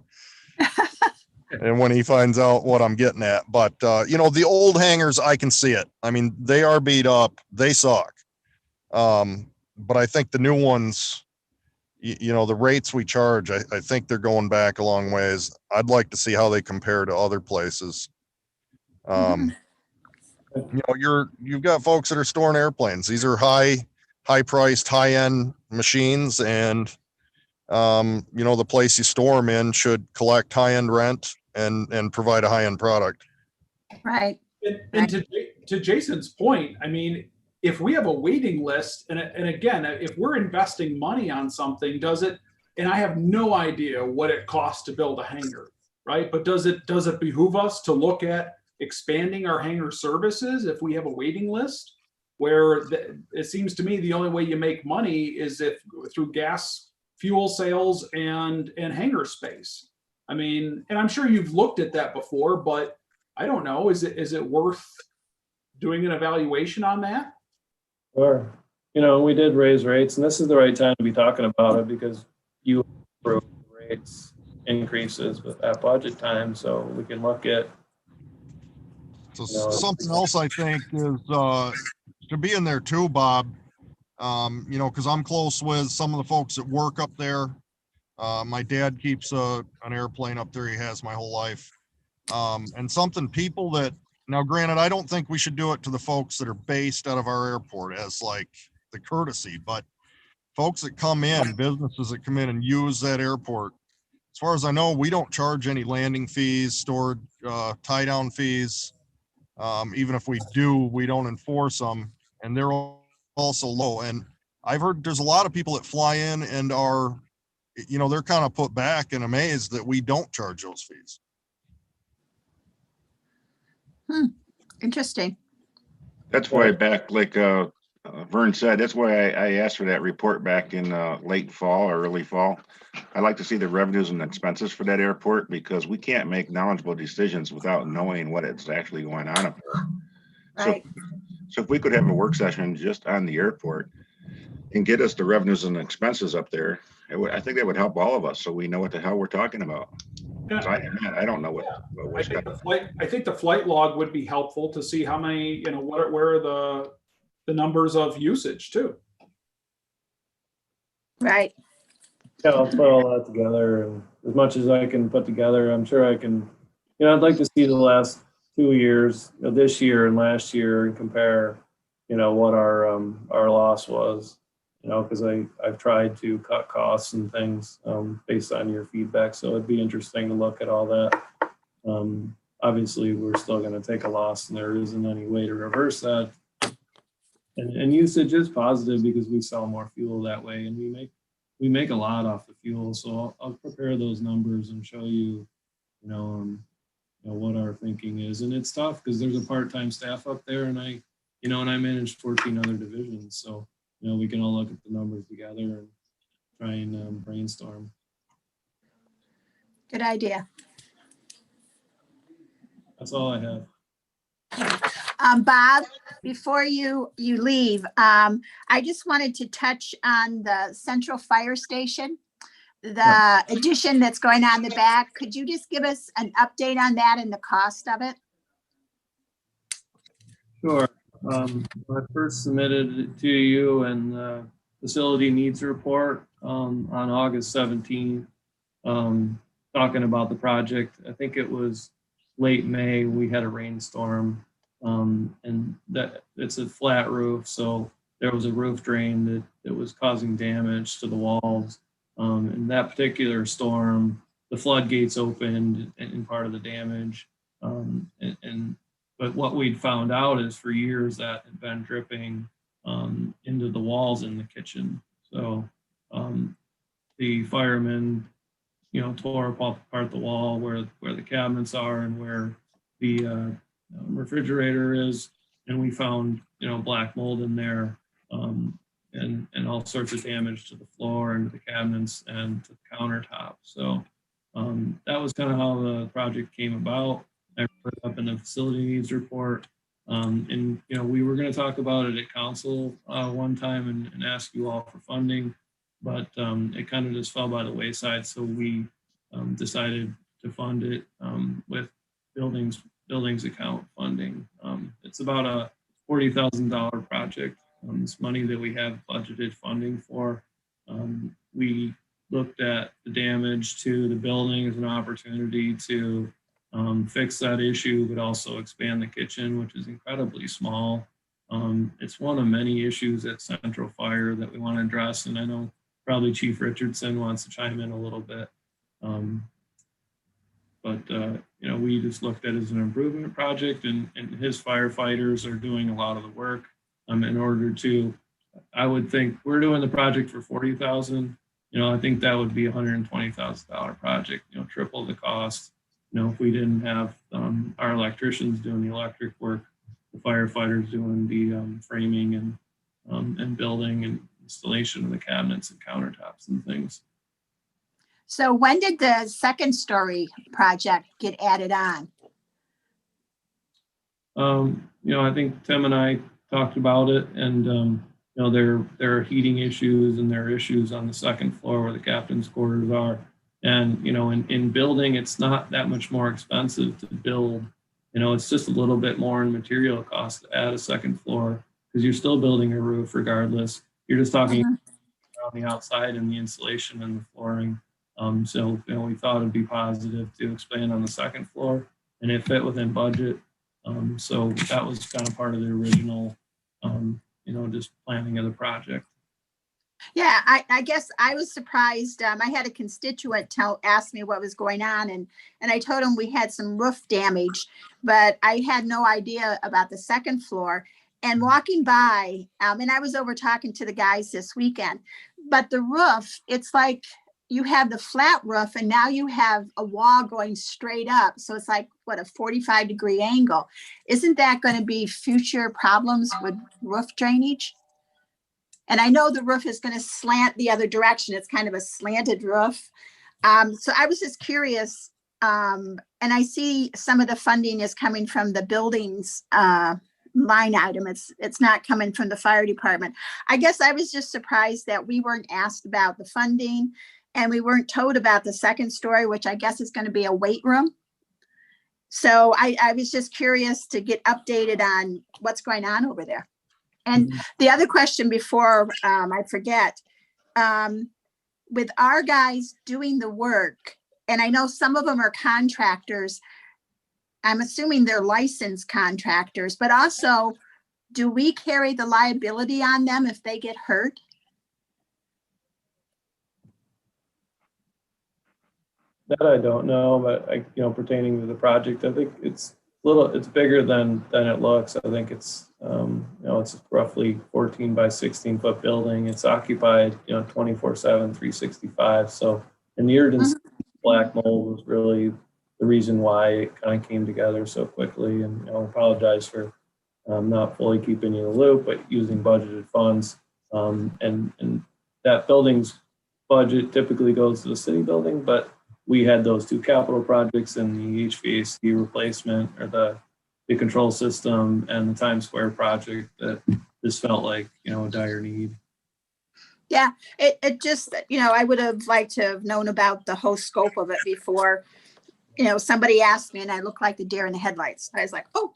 And when he finds out what I'm getting at, but the old hangars, I can see it. I mean, they are beat up, they suck. But I think the new ones, the rates we charge, I think they're going back a long ways. I'd like to see how they compare to other places. You've got folks that are storing airplanes. These are high priced, high end machines, and the place you store them in should collect high end rent and provide a high end product. Right. And to Jason's point, I mean, if we have a waiting list, and again, if we're investing money on something, and I have no idea what it costs to build a hangar, right? But does it behoove us to look at expanding our hangar services if we have a waiting list? Where it seems to me the only way you make money is if through gas fuel sales and hangar space. I mean, and I'm sure you've looked at that before, but I don't know, is it worth doing an evaluation on that? Sure. We did raise rates, and this is the right time to be talking about it because you approved rates increases at budget time, so we can look at. So something else I think is to be in there too, Bob. Because I'm close with some of the folks that work up there. My dad keeps an airplane up there. He has my whole life. And people that, now granted, I don't think we should do it to the folks that are based out of our airport as like the courtesy, but folks that come in, businesses that come in and use that airport, as far as I know, we don't charge any landing fees, stored tie down fees. Even if we do, we don't enforce them, and they're also low. And I've heard there's a lot of people that fly in and are, they're kind of put back and amazed that we don't charge those fees. Interesting. That's why like Vern said, that's why I asked for that report back in late fall or early fall. I'd like to see the revenues and expenses for that airport because we can't make knowledgeable decisions without knowing what is actually going on up there. Right. So if we could have a work session just on the airport and get us the revenues and expenses up there, I think that would help all of us so we know what the hell we're talking about. 'Cause I don't know what. I think the flight log would be helpful to see how many, where are the numbers of usage too. Right. Yeah, I'll put all that together, and as much as I can put together, I'm sure I can, I'd like to see the last 2 years, this year and last year, and compare, what our loss was, because I've tried to cut costs and things based on your feedback. So it'd be interesting to look at all that. Obviously, we're still going to take a loss, and there isn't any way to reverse that. And usage is positive because we sell more fuel that way, and we make a lot off the fuel. So I'll prepare those numbers and show you, what our thinking is. And it's tough because there's a part-time staff up there, and I manage 14 other divisions. So, we can all look at the numbers together and try and brainstorm. Good idea. That's all I have. Bob, before you leave, I just wanted to touch on the central fire station, the addition that's going on in the back. Could you just give us an update on that and the cost of it? Sure. I first submitted it to you and the facility needs report on August 17th, talking about the project. I think it was late May, we had a rainstorm. And that it's a flat roof, so there was a roof drain that was causing damage to the walls. In that particular storm, the floodgates opened and part of the damage. But what we'd found out is for years that had been dripping into the walls in the kitchen. So the firemen, tore apart the wall where the cabinets are and where the refrigerator is, and we found black mold in there, and all sorts of damage to the floor and to the cabinets and to the countertop. So that was kind of how the project came about. I put it up in the facility needs report, and we were going to talk about it at council one time and ask you all for funding, but it kind of just fell by the wayside. So we decided to fund it with buildings account funding. It's about a $40,000 project. It's money that we have budgeted funding for. We looked at the damage to the building as an opportunity to fix that issue, but also expand the kitchen, which is incredibly small. It's one of many issues at Central Fire that we want to address, and I know probably Chief Richardson wants to chime in a little bit. We just looked at it as an improvement project, and his firefighters are doing a lot of the work in order to, I would think we're doing the project for $40,000. I think that would be $120,000 project, triple the cost. If we didn't have our electricians doing the electric work, the firefighters doing the framing and building and installation of the cabinets and countertops and things. So when did the second story project get added on? I think Tim and I talked about it, and there are heating issues and there are issues on the second floor where the captain's quarters are. And in building, it's not that much more expensive to build. It's just a little bit more in material cost to add a second floor because you're still building a roof regardless. You're just talking around the outside and the insulation and the flooring. So we thought it'd be positive to expand on the second floor, and it fit within budget. So that was kind of part of the original, just planning of the project. Yeah, I guess I was surprised. I had a constituent ask me what was going on, and I told him we had some roof damage, but I had no idea about the second floor. And walking by, and I was over talking to the guys this weekend, but the roof, it's like you have the flat roof and now you have a wall going straight up. So it's like, what, a 45-degree angle. Isn't that going to be future problems with roof drainage? And I know the roof is going to slant the other direction. It's kind of a slanted roof. So I was just curious. And I see some of the funding is coming from the buildings line item. It's not coming from the fire department. I guess I was just surprised that we weren't asked about the funding And we weren't told about the second story, which I guess is going to be a weight room. So I was just curious to get updated on what's going on over there. And the other question before I forget, with our guys doing the work, and I know some of them are contractors, I'm assuming they're licensed contractors, but also, do we carry the liability on them if they get hurt? That I don't know, but pertaining to the project, I think it's bigger than it looks. I think it's, it's roughly 14 by 16 foot building. It's occupied, 24/7, 365. So, and the Iridan black mold was really the reason why it kind of came together so quickly. And I apologize for not fully keeping you in the loop, but using budgeted funds. And that building's budget typically goes to the city building, but we had those two capital projects in the HVAC replacement, or the control system, and the Times Square project that just felt like, a dire need. Yeah, it just, I would have liked to have known about the whole scope of it before, somebody asked me and I looked like the deer in the headlights. I was like, oh.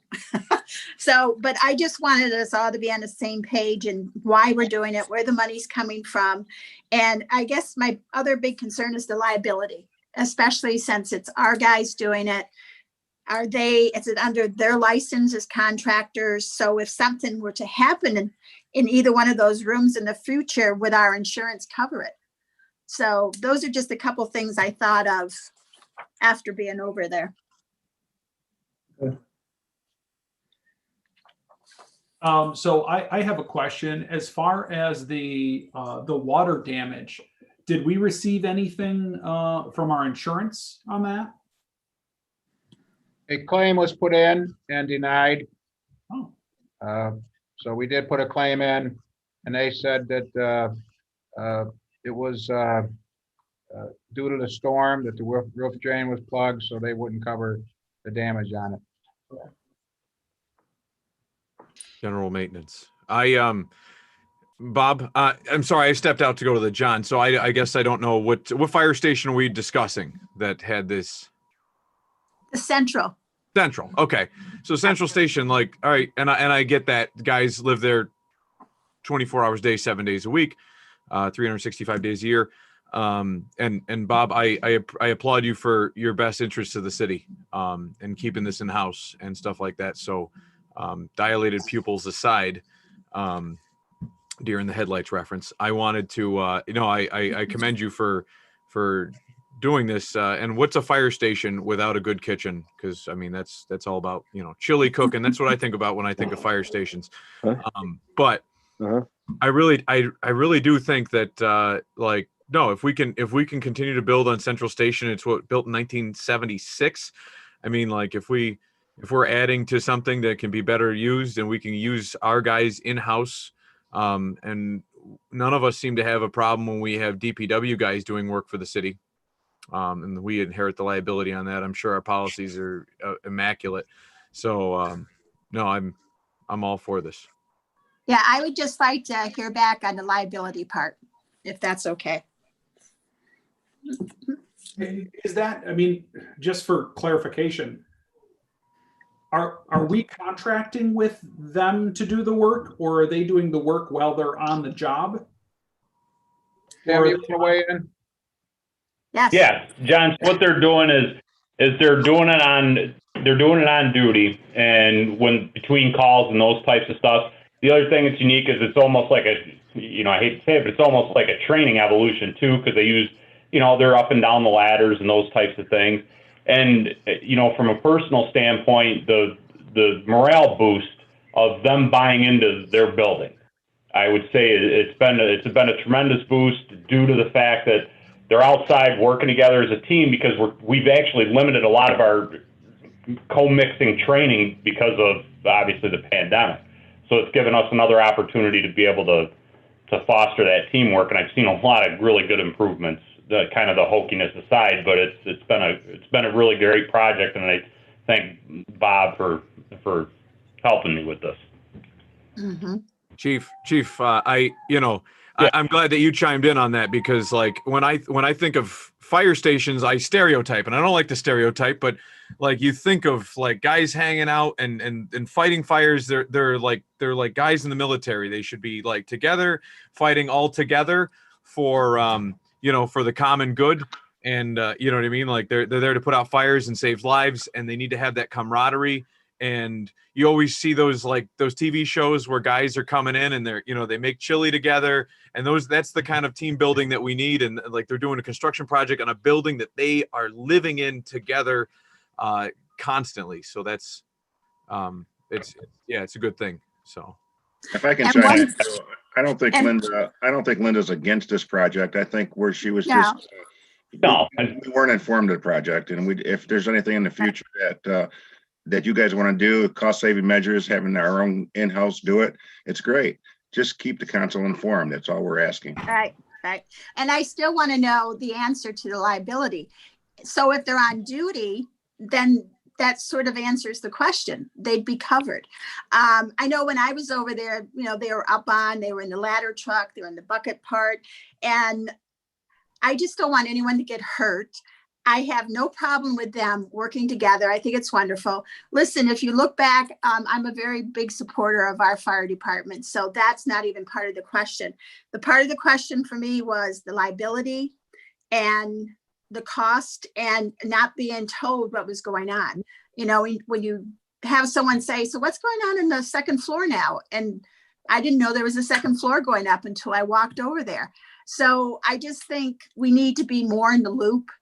So, but I just wanted us all to be on the same page and why we're doing it, where the money's coming from. And I guess my other big concern is the liability, especially since it's our guys doing it. Is it under their license as contractors? So if something were to happen in either one of those rooms in the future, would our insurance cover it? So those are just a couple things I thought of after being over there. So I have a question. As far as the water damage, did we receive anything from our insurance on that? A claim was put in and denied. Oh. So we did put a claim in, and they said that it was due to the storm, that the roof drain was plugged, so they wouldn't cover the damage on it. General maintenance. Bob, I'm sorry, I stepped out to go to the John, so I guess I don't know what fire station are we discussing that had this? The Central. Central, okay. So Central Station, all right, and I get that guys live there 24 hours a day, 7 days a week, 365 days a year. And Bob, I applaud you for your best interests of the city, and keeping this in house and stuff like that. So, dilated pupils aside, deer in the headlights reference, I wanted to, I commend you for doing this. And what's a fire station without a good kitchen? Because I mean, that's all about, chili cooking. That's what I think about when I think of fire stations. But I really do think that, no, if we can continue to build on Central Station, it's built in 1976. I mean, if we're adding to something that can be better used, and we can use our guys in-house, and none of us seem to have a problem when we have DPW guys doing work for the city, and we inherit the liability on that. I'm sure our policies are immaculate. So, no, I'm all for this. Yeah, I would just like to hear back on the liability part, if that's okay. Is that, I mean, just for clarification, are we contracting with them to do the work, or are they doing the work while they're on the job? Sam, you want to weigh in? Yes. Yeah, John, what they're doing is they're doing it on duty, and when between calls and those types of stuff. The other thing that's unique is it's almost like I hate to say it, but it's almost like a training evolution too, because they use, they're up and down the ladders and those types of things. And, from a personal standpoint, the morale boost of them buying into their building, I would say it's been a tremendous boost due to the fact that they're outside working together as a team, because we've actually limited a lot of our co-mixing training because of obviously the pandemic. So it's given us another opportunity to be able to foster that teamwork, and I've seen a lot of really good improvements. The kind of the hokiness aside, but it's been a really great project, and I thank Bob for helping me with this. Mm-hmm. Chief, I'm glad that you chimed in on that, because like when I think of fire stations, I stereotype, and I don't like to stereotype, but like you think of like guys hanging out and fighting fires. They're like guys in the military. They should be like together, fighting all together for for the common good. And you know what I mean? Like they're there to put out fires and save lives, and they need to have that camaraderie. And you always see those TV shows where guys are coming in and they make chili together, and that's the kind of team building that we need. And like they're doing a construction project on a building that they are living in together constantly. So that's it's a good thing. So If I can chime in, I don't think Linda's against this project. I think where she was just we weren't informed of the project, and if there's anything in the future that you guys want to do, cost saving measures, having our own in-house do it, it's great. Just keep the council informed. That's all we're asking. Right. And I still want to know the answer to the liability. So if they're on duty, then that sort of answers the question. They'd be covered. I know when I was over there, they were in the ladder truck, they were in the bucket part, and I just don't want anyone to get hurt. I have no problem with them working together. I think it's wonderful. Listen, if you look back, I'm a very big supporter of our fire department. So that's not even part of the question. The part of the question for me was the liability and the cost and not being told what was going on. When you have someone say, so what's going on in the second floor now? And I didn't know there was a second floor going up until I walked over there. So I just think we need to be more in the loop.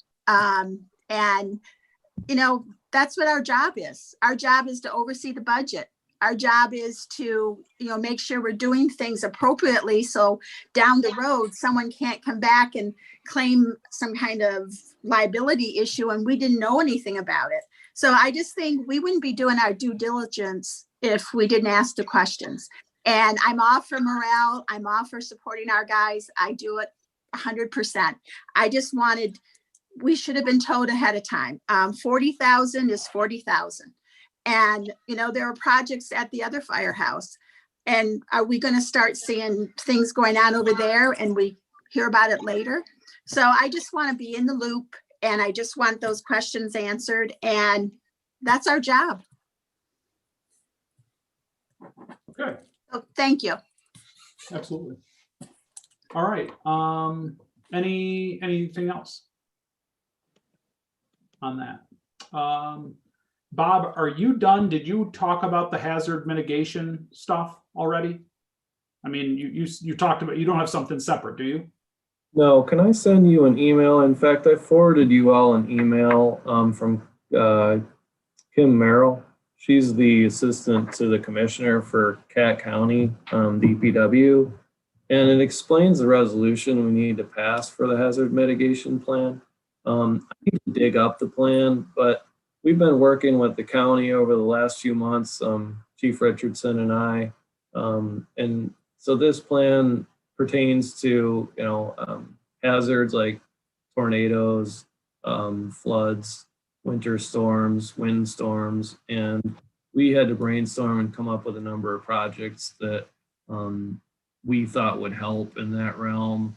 That's what our job is. Our job is to oversee the budget. Our job is to, make sure we're doing things appropriately. So down the road, someone can't come back and claim some kind of liability issue and we didn't know anything about it. So I just think we wouldn't be doing our due diligence if we didn't ask the questions. And I'm all for morale. I'm all for supporting our guys. I do it 100%. I just we should have been told ahead of time. 40,000 is 40,000. And, there are projects at the other firehouse. And are we going to start seeing things going on over there and we hear about it later? So I just want to be in the loop and I just want those questions answered. And that's our job. Okay. So thank you. Absolutely. All right. Anything else on that? Bob, are you done? Did you talk about the hazard mitigation stuff already? I mean, you talked about, you don't have something separate, do you? No, can I send you an email? In fact, I forwarded you all an email from Kim Merrill. She's the assistant to the commissioner for Cat County DPW. And it explains the resolution we need to pass for the hazard mitigation plan. I need to dig up the plan, but we've been working with the county over the last few months, Chief Richardson and I. And so this plan pertains to, hazards like tornadoes, floods, winter storms, wind storms. And we had to brainstorm and come up with a number of projects that we thought would help in that realm.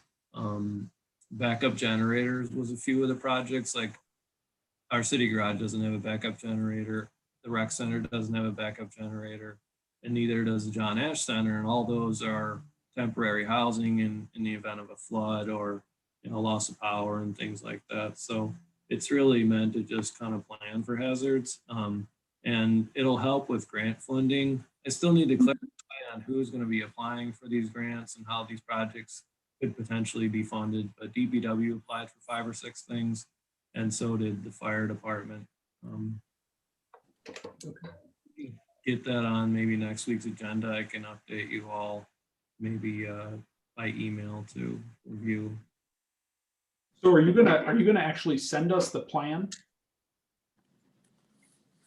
Backup generators was a few of the projects. Like our city garage doesn't have a backup generator. The rec center doesn't have a backup generator, and neither does the John Ash Center. And all those are temporary housing in the event of a flood or loss of power and things like that. So it's really meant to just kind of plan for hazards, and it'll help with grant funding. I still need to clarify on who's going to be applying for these grants and how these projects could potentially be funded. But DPW applied for 5 or 6 things, and so did the fire department. Get that on maybe next week's agenda. I can update you all maybe by email to review. So are you gonna actually send us the plan?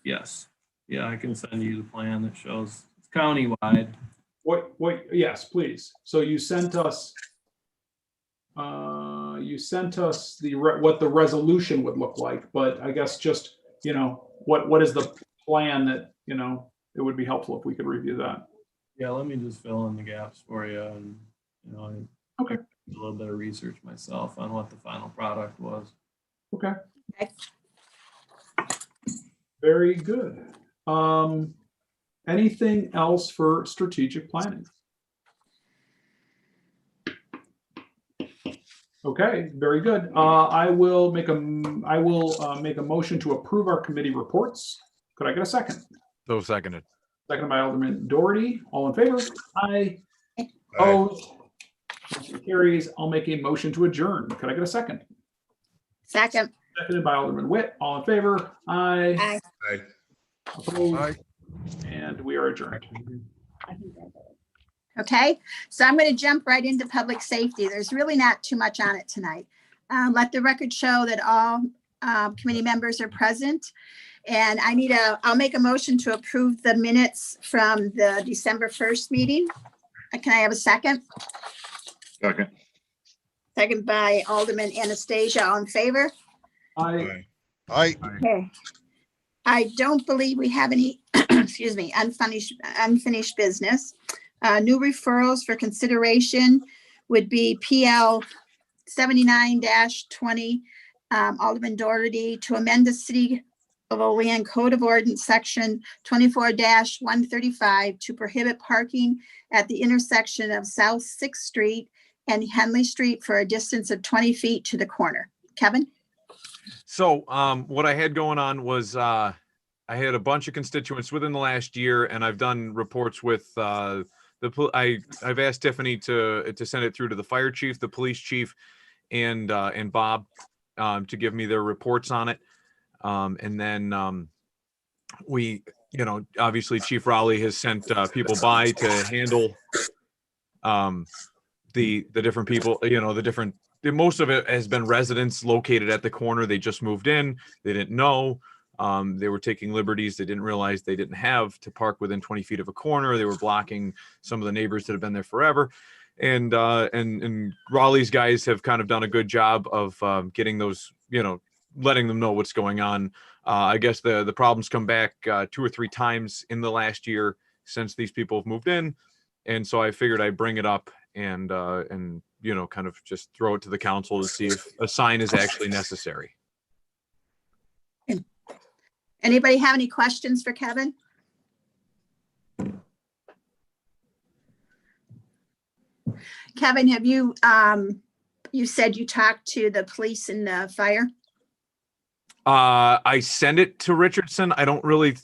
Yes. Yeah, I can send you the plan that shows it's countywide. What, yes, please. So you sent us what the resolution would look like, but I guess just, what is the plan that, it would be helpful if we could review that. Yeah, let me just fill in the gaps for you. And, Okay. A little bit of research myself on what the final product was. Okay. Okay. Very good. Anything else for strategic planning? Okay, very good. I will make a motion to approve our committee reports. Could I get a second? So seconded. Seconded by Alderman Doherty. All in favor? Aye. Aye. Opposed? Motion carries. I'll make a motion to adjourn. Could I get a second? Second. Seconded by Alderman Witt. All in favor? Aye. Aye. Aye. Opposed? Aye. And we are adjourned. Okay, so I'm going to jump right into public safety. There's really not too much on it tonight. Let the record show that all committee members are present. And I'll make a motion to approve the minutes from the December 1st meeting. Can I have a second? Second. Second by Alderman Anastasia. All in favor? Aye. Aye. I, Okay. I don't believe we have any, excuse me, unfinished business. New referrals for consideration would be PL 79-20, Alderman Doherty, to amend the City of Olean Code of Ordinance Section 24-135 to prohibit parking at the intersection of South 6th Street and Henley Street for a distance of 20 feet to the corner. Kevin? So what I had going on was I had a bunch of constituents within the last year, and I've done reports with I've asked Tiffany to send it through to the fire chief, the police chief, and Bob to give me their reports on it. And then we, obviously Chief Rowley has sent people by to handle the different people, most of it has been residents located at the corner. They just moved in. They didn't know. They were taking liberties. They didn't realize they didn't have to park within 20 feet of a corner. They were blocking some of the neighbors that have been there forever. And Raleigh's guys have kind of done a good job of getting those, letting them know what's going on. I guess the problems come back 2 or 3 times in the last year since these people have moved in. And so I figured I'd bring it up and kind of just throw it to the council to see if a sign is actually necessary. Anybody have any questions for Kevin? Kevin, have you, you said you talked to the police and the fire? I send it to Richardson. I don't really,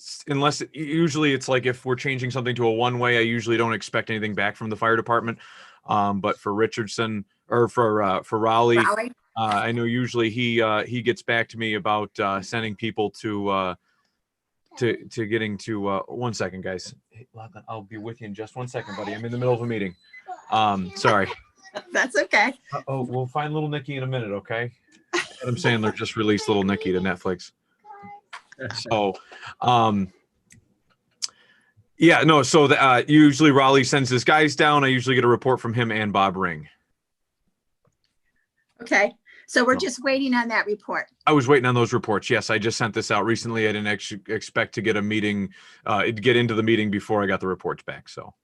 usually it's like if we're changing something to a one-way, I usually don't expect anything back from the fire department. But for Richardson or for Raleigh, I know usually he gets back to me about sending people to getting to 1 second, guys. Hey, Lachlan, I'll be with you in just 1 second, buddy. I'm in the middle of a meeting. Sorry. That's okay. Oh, we'll find little Nicky in a minute, okay? Adam Sandler just released little Nicky to Netflix. So, yeah, no. So usually Raleigh sends his guys down. I usually get a report from him and Bob Ring. Okay, so we're just waiting on that report. I was waiting on those reports. Yes, I just sent this out recently. I didn't actually expect to get a meeting, get into the meeting before I got the reports back. So.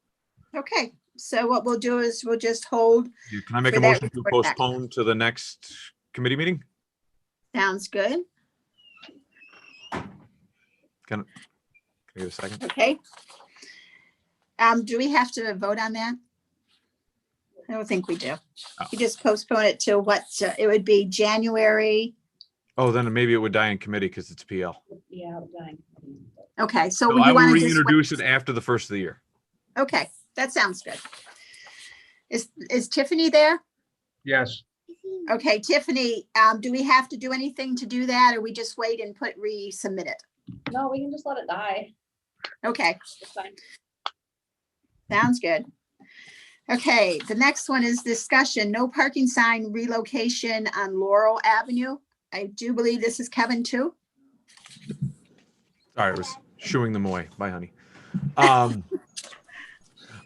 Okay, so what we'll do is we'll just hold. Can I make a motion to postpone to the next committee meeting? Sounds good. Can I get a second? Okay. Do we have to vote on that? I don't think we do. You just postpone it to what, it would be January. Oh, then maybe it would die in committee because it's PL. Yeah, dying. Okay, so So would I you will want to just? reintroduce it after the first of the year. Okay, that sounds good. Is Tiffany there? Yes. Okay, Tiffany, do we have to do anything to do that, or we just wait and resubmit it? No, we can just let it die. Okay, It's fine. sounds good. Okay, the next one is discussion, no parking sign relocation on Laurel Avenue. I do believe this is Kevin too. Sorry, I was shooing them away. Bye, honey.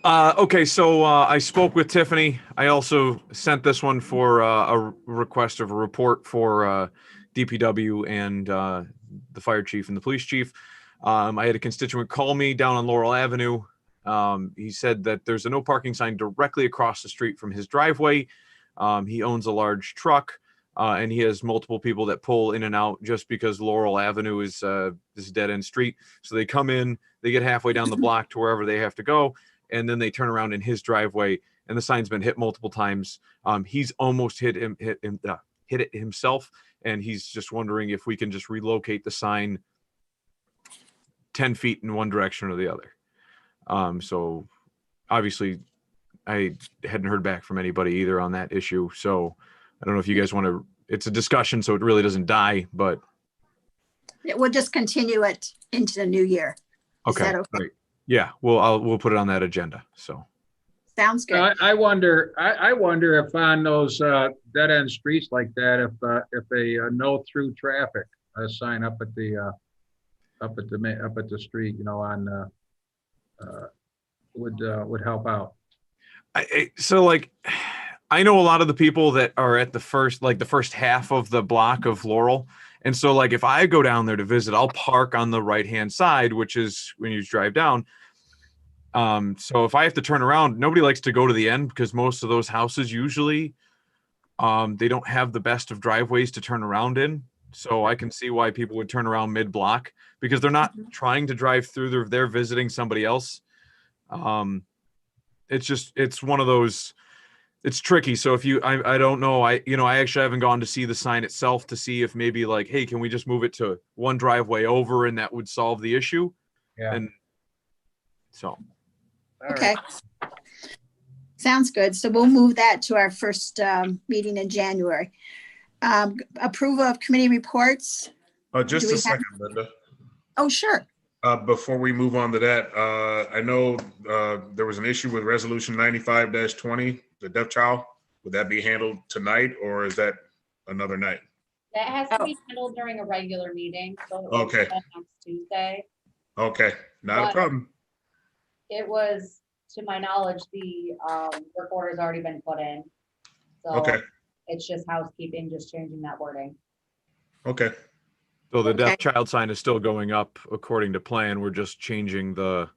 Okay, so I spoke with Tiffany. I also sent this one for a request of a report for DPW and the fire chief and the police chief. I had a constituent call me down on Laurel Avenue. He said that there's a no parking sign directly across the street from his driveway. He owns a large truck, and he has multiple people that pull in and out just because Laurel Avenue is this dead end street. So they come in, they get halfway down the block to wherever they have to go, and then they turn around in his driveway. And the sign's been hit multiple times. He's almost hit it himself, and he's just wondering if we can just relocate the sign 10 feet in one direction or the other. So obviously I hadn't heard back from anybody either on that issue. So I don't know if you guys want to, it's a discussion, so it really doesn't die, but. We'll just continue it into the new year. Is Okay, that okay? great. Yeah, we'll put it on that agenda. So. Sounds good. I wonder if on those dead end streets like that, if a no through traffic sign up at the street, on would help out. So like, I know a lot of the people that are at the first half of the block of Laurel. And so like, if I go down there to visit, I'll park on the right-hand side, which is when you drive down. So if I have to turn around, nobody likes to go to the end because most of those houses usually, they don't have the best of driveways to turn around in. So I can see why people would turn around mid-block because they're not trying to drive through, they're visiting somebody else. It's one of those, it's tricky. So if I don't know, I actually haven't gone to see the sign itself to see if maybe like, hey, can we just move it to one driveway over and that would solve the issue? Yeah. And so. Okay. Sounds good. So we'll move that to our first meeting in January. Approval of committee reports. Just a second, Linda. Oh, sure. Before we move on to that, I know there was an issue with resolution 95-20, the deaf child. Would that be handled tonight or is that another night? That has to be handled during a regular meeting. So it will Okay. be next Tuesday. Okay, not a problem. It was, to my knowledge, the work order's already been put in. So Okay. it's just housekeeping, just changing that wording. Okay. So the Okay. deaf child sign is still going up according to plan. We're just changing the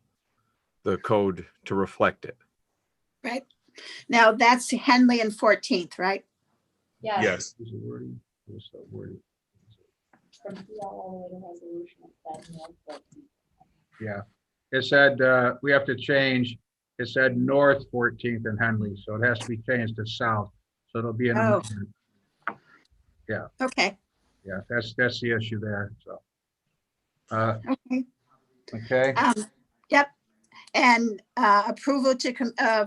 code to reflect it. Right. Now that's Henley and 14th, right? Yeah. Yes. Is it wording? What's that wording? From PL all the way to resolution, it said no, but Yeah. It said, we have to change, it said North 14th and Henley, so it has to be changed to South. So it'll be in. Oh. Yeah, Okay. yeah, that's the issue there, so. Okay. Okay, Yep. And approval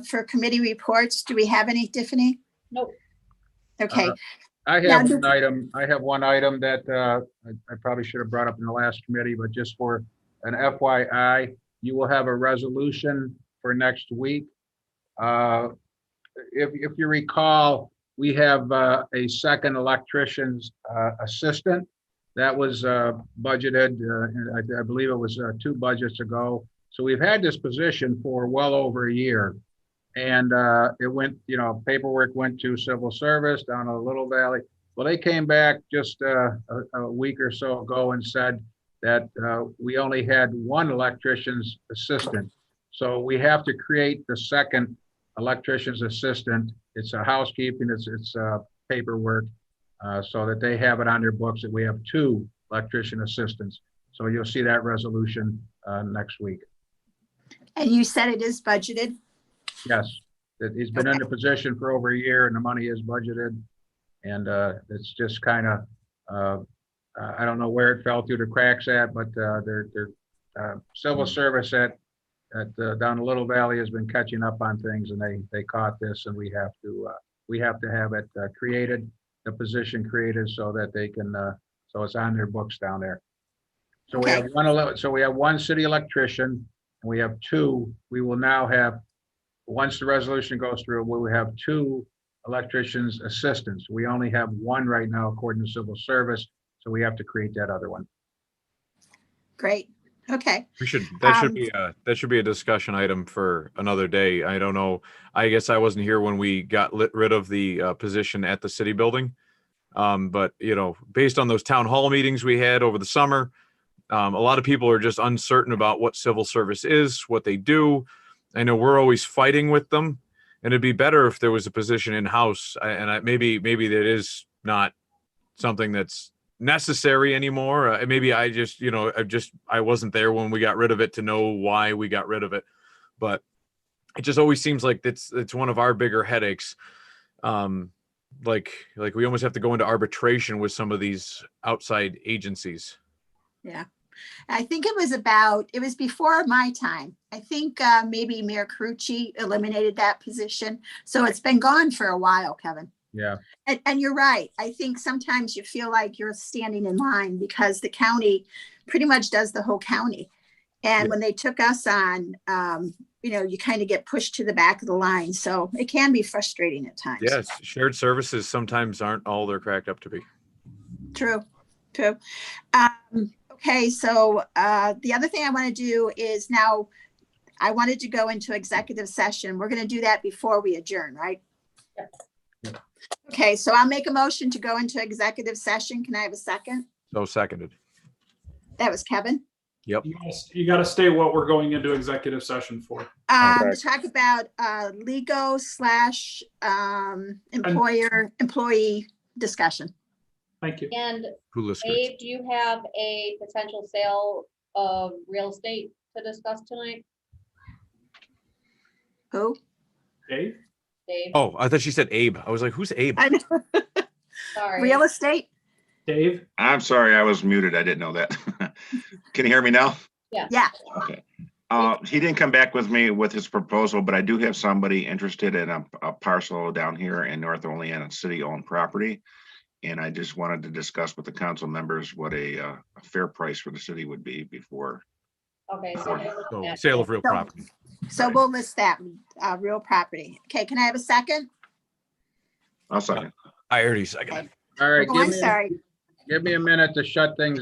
for committee reports. Do we have any, Tiffany? Nope. Okay. I Now, have one item that I probably should have brought up in the last committee, but just for an FYI, you will have a resolution for next week. If you recall, we have a second electrician's assistant that was budgeted, I believe it was 2 budgets ago. So we've had this position for well over a year. And it went, paperwork went to civil service down in Little Valley. Well, they came back just a week or so ago and said that we only had one electrician's assistant. So we have to create the second electrician's assistant. It's a housekeeping, it's paperwork, so that they have it on their books that we have 2 electrician assistants. So you'll see that resolution next week. And you said it is budgeted? Yes, that he's been in the position for over a year and the money is budgeted. And it's just kind of, I don't know where it fell through the cracks at, but their civil service at down in Little Valley has been catching up on things, and they caught this, and we have to have it created, the position created, so that they can so it's on their books down there. So we have one city electrician, and we have 2. We will now have, once the resolution goes through, we will have 2 electricians assistants. We only have 1 right now according to civil service, so we have to create that other one. Great. Okay. That should be a discussion item for another day. I don't know. I guess I wasn't here when we got rid of the position at the city building. But based on those town hall meetings we had over the summer, a lot of people are just uncertain about what civil service is, what they do. I know we're always fighting with them, and it'd be better if there was a position in-house. Maybe that is not something that's necessary anymore. Maybe I just, I wasn't there when we got rid of it to know why we got rid of it. But it just always seems like it's one of our bigger headaches. Like we almost have to go into arbitration with some of these outside agencies. Yeah. I think it was before my time. I think maybe Mayor Carucci eliminated that position. So it's been gone for a while, Kevin. Yeah. And you're right. I think sometimes you feel like you're standing in line because the county pretty much does the whole county. And when they took us on, you kind of get pushed to the back of the line. So it can be frustrating at times. Yes, shared services sometimes aren't all they're cracked up to be. True. Okay, so the other thing I want to do is now I wanted to go into executive session. We're going to do that before we adjourn, right? Yes. Okay, so I'll make a motion to go into executive session. Can I have a second? So seconded. That was Kevin. Yep. You got to state what we're going into executive session for. To talk about legal / employee discussion. Thank you. And Hula skirts. Dave, do you have a potential sale of real estate to discuss tonight? Who? Dave? Dave, Oh, I thought she said Abe. I was like, who's Abe? I know. sorry. Real estate? Dave? I'm sorry, I was muted. I didn't know that. Can you hear me now? Yeah. Yeah. Okay. He didn't come back with me with his proposal, but I do have somebody interested in a parcel down here in North Olean, city-owned property. And I just wanted to discuss with the council members what a fair price for the city would be before. Okay, so So, sale of real property. So we'll list that, real property. Okay, can I have a second? I'll second. I already seconded. All right, Oh, I'm sorry. give me a minute to shut things